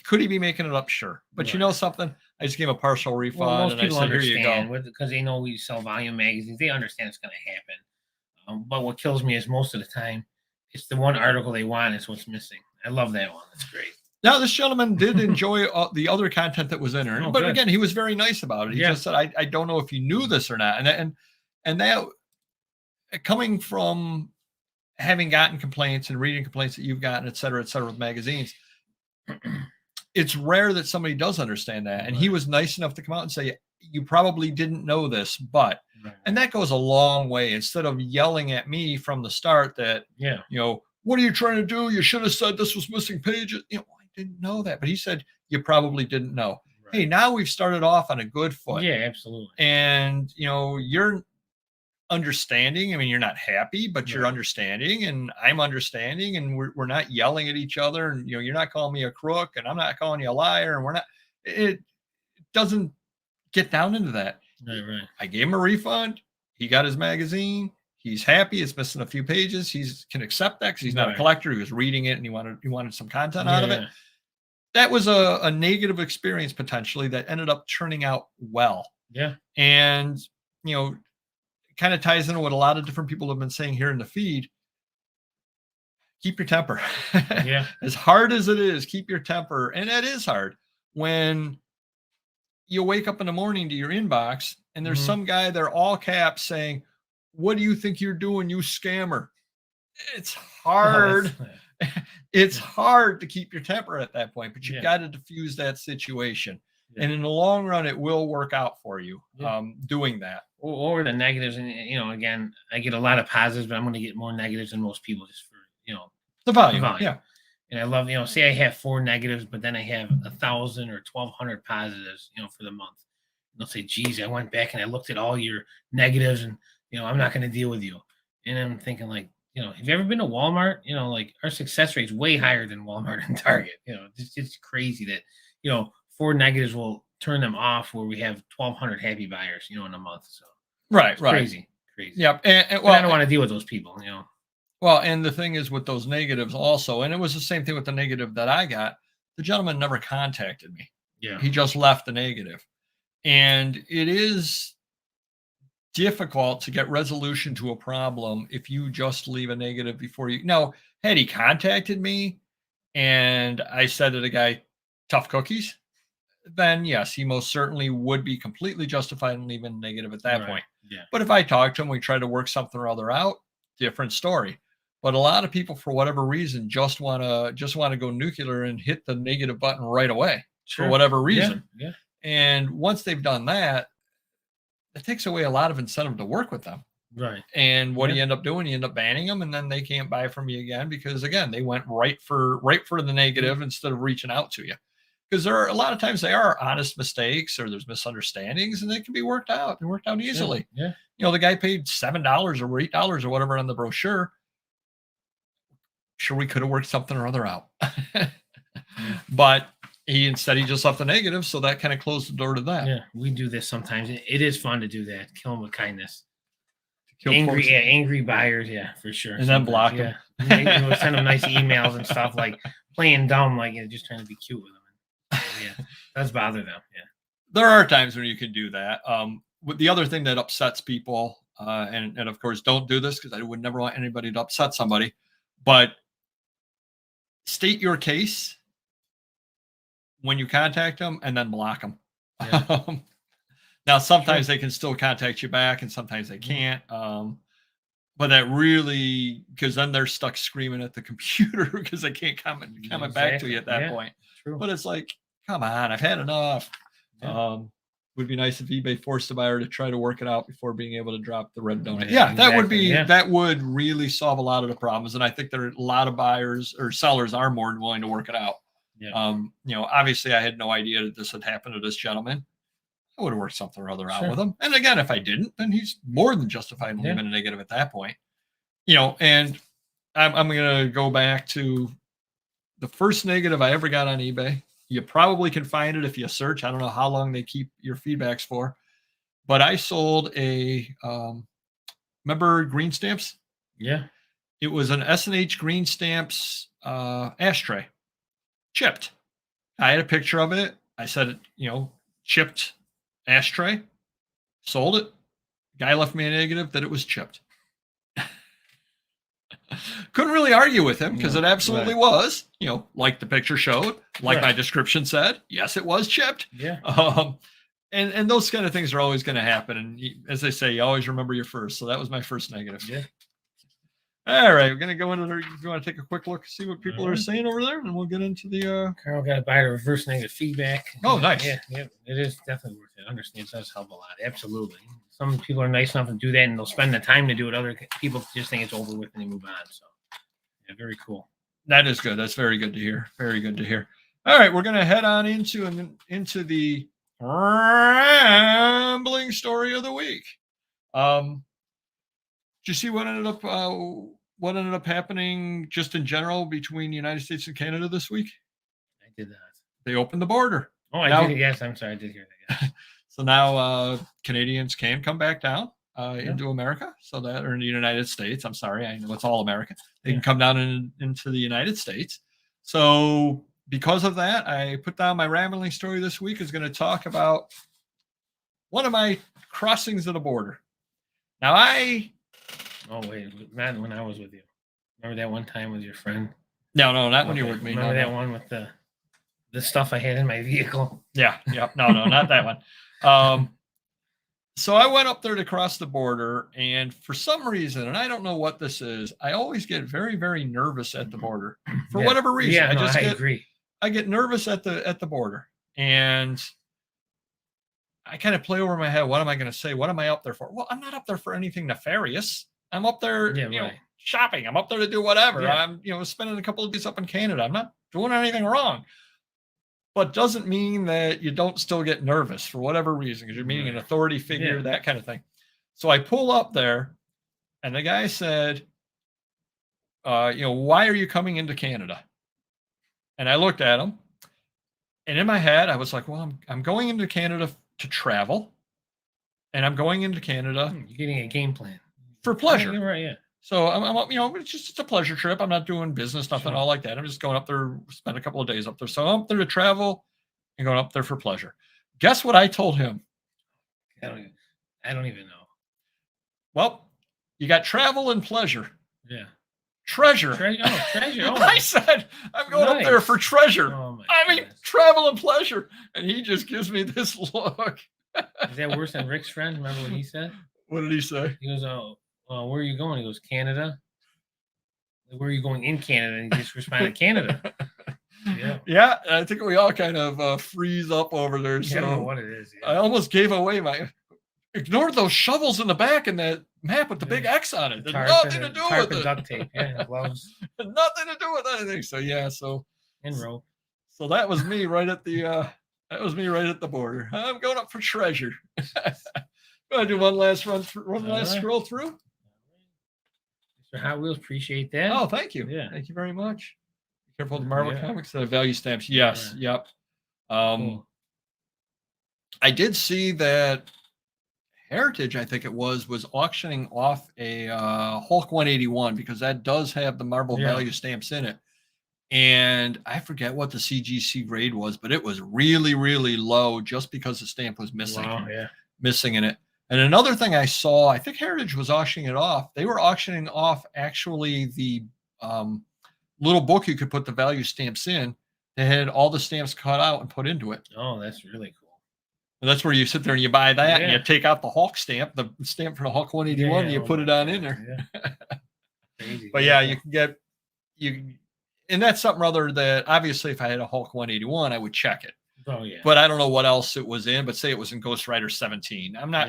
S1: Could he be making it up? Sure. But you know something? I just gave him a partial
S2: Well,
S1: refund,
S2: most
S1: and I
S2: people
S1: said, "Here you go."
S2: understand because they know we sell volume magazines. They understand it's going to happen. But what kills me is most of the time, it's the one article they want is what's missing. I love that one. That's great.
S1: Now, this gentleman did enjoy the other content that was in there,
S2: Oh,
S1: but
S2: good.
S1: again, he was very nice about it. He
S2: Yeah.
S1: just said, "I don't know if you knew this or not," and that coming from having gotten complaints and reading complaints that you've gotten, et cetera, with magazines, it's rare that somebody does understand that. And he
S2: Right.
S1: was nice enough to come out and say, "You probably didn't know this, but,"
S2: Right.
S1: and that goes a long way. Instead of yelling at me from the start that,
S2: Yeah.
S1: "What are you trying to do? You should have said this was missing pages." I didn't know that, but he said, "You probably didn't know." Hey,
S2: Right.
S1: now we've started off on a good foot.
S2: Yeah, absolutely.
S1: And, you're understanding. I mean, you're not happy, but you're
S2: Right.
S1: understanding, and I'm understanding, and we're not yelling at each other. And, you're not calling me a crook, and I'm not calling you a liar. And we're not, it doesn't get down into that.
S2: Right.
S1: I gave him a refund. He got his magazine. He's happy. It's missing a few pages. Can accept that because he's not a
S2: Right.
S1: collector. He was reading it and he wanted some content out of it.
S2: Yeah.
S1: That was a negative experience potentially that ended up turning out well.
S2: Yeah.
S1: And, kind of ties into what a lot of different people have been saying here in the feed. Keep your temper.
S2: Yeah.
S1: As hard as it is, keep your temper. And that is hard when you wake up in the morning to your inbox and there's
S2: Mhm.
S1: some guy there, all caps, saying, "What do you think you're doing, you scammer?" It's hard. It's hard to keep your temper at that point, but you've
S2: Yeah.
S1: got to diffuse that situation.
S2: Yeah.
S1: And in the long run, it will work out for you,
S2: Yeah.
S1: doing that.
S2: Or the negatives, and again, I get a lot of positives, but I'm going to get more negatives than most people just for
S1: The volume.
S2: volume.
S1: Yeah.
S2: And I love, say I have 4 negatives, but then I have 1,000 or 1,200 positives, for the month. And they'll say, "Geez, I went back and I looked at all your negatives, and I'm not going to deal with you." And I'm thinking, like, have you ever been to Walmart? Like, our success rate's way higher than Walmart and Target. It's crazy that 4 negatives will turn them off, where we have 1,200 happy buyers, in a month. So
S1: Right.
S2: crazy.
S1: Yep. And
S2: Well, I don't want to deal with those people.
S1: Well, and the thing is with those negatives also, and it was the same thing with the negative that I got. The gentleman never contacted me.
S2: Yeah.
S1: He just left the negative. And it is difficult to get resolution to a problem if you just leave a negative before you. Now, had he contacted me and I said to the guy, "Tough cookies," then yes, he most certainly would be completely justified in leaving a negative at that
S2: Right.
S1: point.
S2: Yeah.
S1: But if I talked to him, we tried to work something or other out, different story. But a lot of people, for whatever reason, just want to go nuclear and hit the negative button right away for whatever reason.
S2: Yeah.
S1: And once they've done that, it takes away a lot of incentive to work with them.
S2: Right.
S1: And what do
S2: Yeah.
S1: you end up doing? You end up banning them, and then they can't buy from you again because, again, they went right for the negative instead of reaching out to you. Because there are a lot of times they are honest mistakes or there's misunderstandings, and they can be worked out. They're worked out easily.
S2: Yeah.
S1: The guy paid $7 or $8 or whatever on the brochure. Sure, we could have worked something or other out. But he just left the negative, so that kind of closed the door to that.
S2: Yeah. We do this sometimes. It is fun to do that. Kill them with kindness.
S1: Kill folks.
S2: Angry buyers. Yeah, for sure.
S1: And then block them.
S2: Yeah. Send them nice emails and stuff, like playing dumb, like just trying to be cute with them. Yeah, does bother them. Yeah.
S1: There are times when you can do that. With the other thing that upsets people, and of course, don't do this because I would never want anybody to upset somebody, but state your case when you contact them and then block them.
S2: Yeah.
S1: Now, sometimes they can still contact you back and sometimes they can't. But that really, because then they're stuck screaming at the computer because they can't comment back to you at that point.
S2: True.
S1: But it's like, come on, I've had enough.
S2: Yeah.
S1: Would be nice if eBay forced the buyer to try to work it out before being able to drop the red donate.
S2: Yeah,
S1: that would be
S2: exactly.
S1: that would really solve a lot of the problems. And I think there are a lot of buyers or sellers are more than willing to work it out.
S2: Yeah.
S1: Obviously I had no idea that this had happened to this gentleman. I would have worked something or other out
S2: Sure.
S1: with him. And again, if I didn't, then he's more than justified in leaving a negative at that point. And I'm going to go back to the first negative I ever got on eBay. You probably can find it if you search. I don't know how long they keep your feedbacks for, but I sold remember green stamps?
S2: Yeah.
S1: It was an S&H green stamps ashtray, chipped. I had a picture of it. I said, chipped ashtray, sold it. Guy left me a negative that it was chipped. Couldn't really argue with him because it absolutely was, like the picture showed, like my description said. Yes, it was chipped.
S2: Yeah.
S1: And those kind of things are always going to happen. And as they say, you always remember your first. So that was my first negative.
S2: Yeah.
S1: All right, we're going to go into there. You want to take a quick look, see what people are saying over there, and we'll get into the.
S2: Carl got to buy the reverse negative feedback.
S1: Oh, nice.
S2: Yeah, it is definitely worth it. I understand, it does help a lot. Absolutely. Some people are nice enough to do that, and they'll spend the time to do it. Other people just think it's over with and they move on. So, yeah, very cool.
S1: That is good. That's very good to hear. Very good to hear. All right, we're going to head on into the rambling story of the week. Did you see what ended up happening just in general between the United States and Canada this week?
S2: I did that.
S1: They opened the border.
S2: Oh, I did. Yes, I'm sorry. I did hear that. Yes.
S1: So now Canadians can come back down into America. So that, or in the United States. I'm sorry. I know it's all America. They can come down into the United States. So because of that, I put down my rambling story this week is going to talk about one of my crossings of the border. Now
S2: Oh, wait, not when I was with you. Remember that one time with your friend?
S1: No, not when you were with me.
S2: Remember that one with the stuff I had in my vehicle?
S1: Yeah. No, not that one. So I went up there to cross the border, and for some reason, and I don't know what this is, I always get very, very nervous at the border for whatever reason.
S2: Yeah, I agree.
S1: I get nervous at the border, and I kind of play over my head. What am I going to say? What am I up there for? Well, I'm not up there for anything nefarious. I'm up there, shopping. I'm up there to do whatever.
S2: Yeah.
S1: I'm, spending a couple of days up in Canada. I'm not doing anything wrong. But doesn't mean that you don't still get nervous for whatever reason, because you're meeting an authority figure, that kind of thing. So I pull up there, and the guy said, why are you coming into Canada? And I looked at him, and in my head, I was like, well, I'm going into Canada to travel, and I'm going into Canada.
S2: You're getting a game plan.
S1: For pleasure.
S2: You're right, yeah.
S1: So I'm, it's a pleasure trip. I'm not doing business, nothing all like that. I'm just going up there, spend a couple of days up there. So I'm up there to travel and going up there for pleasure. Guess what I told him?
S2: I don't even know.
S1: Well, you got travel and pleasure.
S2: Yeah.
S1: Treasure.
S2: Treasure. Oh.
S1: I said, I'm going up there for treasure.
S2: Oh,
S1: I mean, travel and pleasure. And he just gives me this look.
S2: Is that worse than Rick's friend? Remember what he said?
S1: What did he say?
S2: He goes, where are you going? He goes, Canada. Where are you going in Canada? And he just responded, Canada.
S1: Yeah. I think we all kind of freeze up over there. So
S2: I don't know what it is. Yeah.
S1: I almost gave away ignore those shovels in the back in that map with the big X on it. Nothing to do with it.
S2: Duct tape. Yeah, gloves.
S1: Nothing to do with anything. So
S2: And rope.
S1: So that was me right at the border. I'm going up for treasure. Going to do one last scroll through.
S2: Mr. Hot Wheels, appreciate that.
S1: Oh, thank you.
S2: Yeah.
S1: Thank you very much. Be careful with the Marvel comics that have value stamps. Yes.
S2: Yeah.
S1: Yep.
S2: Cool.
S1: I did see that Heritage, I think it was auctioning off a Hulk 181, because that does have the Marvel value stamps in it. And I forget what the CGC grade was, but it was really, really low just because the stamp was missing.
S2: Wow, yeah.
S1: Missing in it. And another thing I saw, I think Heritage was auctioning it off. They were auctioning off actually the little book you could put the value stamps in. They had all the stamps cut out and put into it.
S2: Oh, that's really cool.
S1: And that's where you sit there and you buy that and you take out the Hulk stamp, the stamp for the Hulk 181, and you put it on in there.
S2: Yeah. Crazy.
S1: But you can get and that's something other that obviously if I had a Hulk 181, I would check it.
S2: Oh yeah.
S1: But I don't know what else it was in, but say it was in Ghost Rider 17. I'm not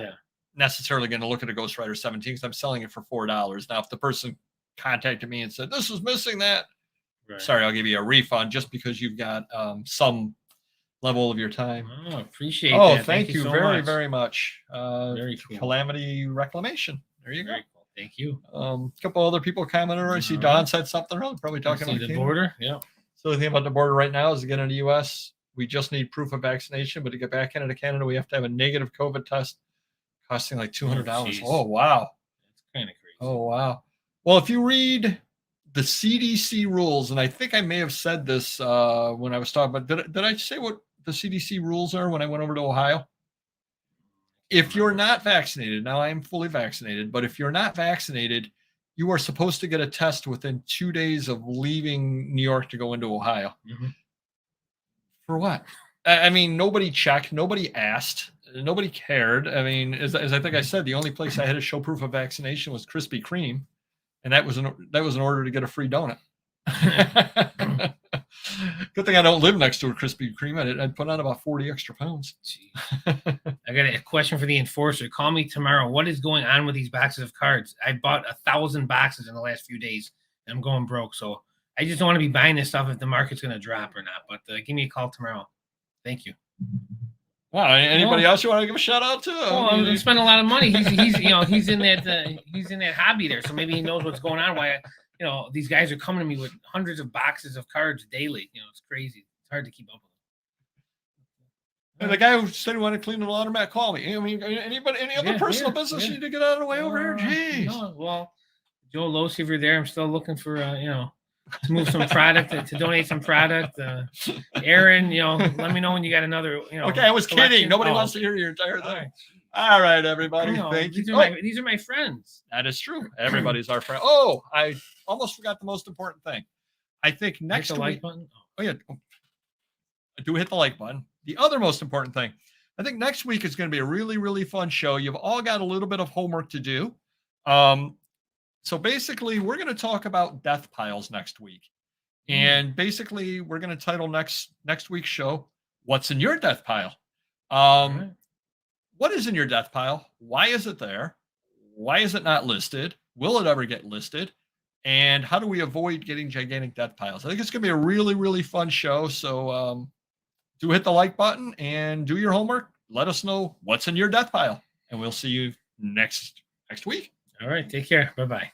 S1: necessarily going to look at a Ghost Rider 17 because I'm selling it for $4. Now, if the person contacted me and said, this is missing that, sorry, I'll give you a refund just because you've got some level of your time.
S2: Oh, appreciate that.
S1: Oh, thank you
S2: so
S1: very,
S2: much.
S1: very much.
S2: Very cool.
S1: Calamity Reclamation. There you
S2: Very
S1: go.
S2: cool. Thank you.
S1: A couple other people commented. I see Don said something. Probably talking about
S2: the border. Yeah.
S1: So the thing about the border right now is to get into the U.S., we just need proof of vaccination, but to get back into Canada, we have to have a negative COVID test costing like $200. Oh, wow.
S2: That's kind of crazy.
S1: Oh, wow. Well, if you read the CDC rules, and I think I may have said this when I was talking about, did the CDC rules are when I went over to Ohio? If you're not vaccinated, now I am fully vaccinated, but if you're not vaccinated, you are supposed to get a test within 2 days of leaving New York to go into Ohio. For what? I mean, nobody checked, nobody asked, nobody cared. I mean, as I think I said, the only place I had to show proof of vaccination was Krispy Kreme, and that was an order to get a free donut. Good thing I don't live next to a Krispy Kreme. I'd put on about 40 extra pounds.
S2: I got a question for the enforcer. Call me tomorrow. What is going on with these boxes of cards? I bought 1,000 boxes in the last few days, and I'm going broke. So I just don't want to be buying this stuff if the market's going to drop or not. But give me a call tomorrow. Thank you.
S1: Wow. Anybody else you want to give a shout out to?
S2: Well, I'm spending a lot of money. He's in that hobby there, so maybe he knows what's going on. Why these guys are coming to me with hundreds of boxes of cards daily. It's crazy. It's hard to keep up with.
S1: And the guy who said he wanted to clean the laundromat, call me. I mean, any other personal business you need to get out of the way over here? Jeez.
S2: No, well, Joe Losey, if you're there, I'm still looking for to move some product, to donate some product. Aaron, let me know when you got another.
S1: Okay, I was kidding. Nobody wants to hear your entire thing. All right, everybody. Thank you.
S2: These are my friends.
S1: That is true. Everybody's our friend. Oh, I almost forgot the most important thing. I think next week.
S2: Like button?
S1: Oh yeah, do hit the like button. The other most important thing, I think next week is going to be a really, really fun show. You've all got a little bit of homework to do. So basically, we're going to talk about death piles next week. And basically, we're going to title next week's show, What's in Your Death Pile? What is in your death pile? Why is it there? Why is it not listed? Will it ever get listed? And how do we avoid getting gigantic death piles? I think it's going to be a really, really fun show. So do hit the like button and do your homework. Let us know what's in your death pile. And we'll see you next week.
S2: All right. Take care. Bye-bye.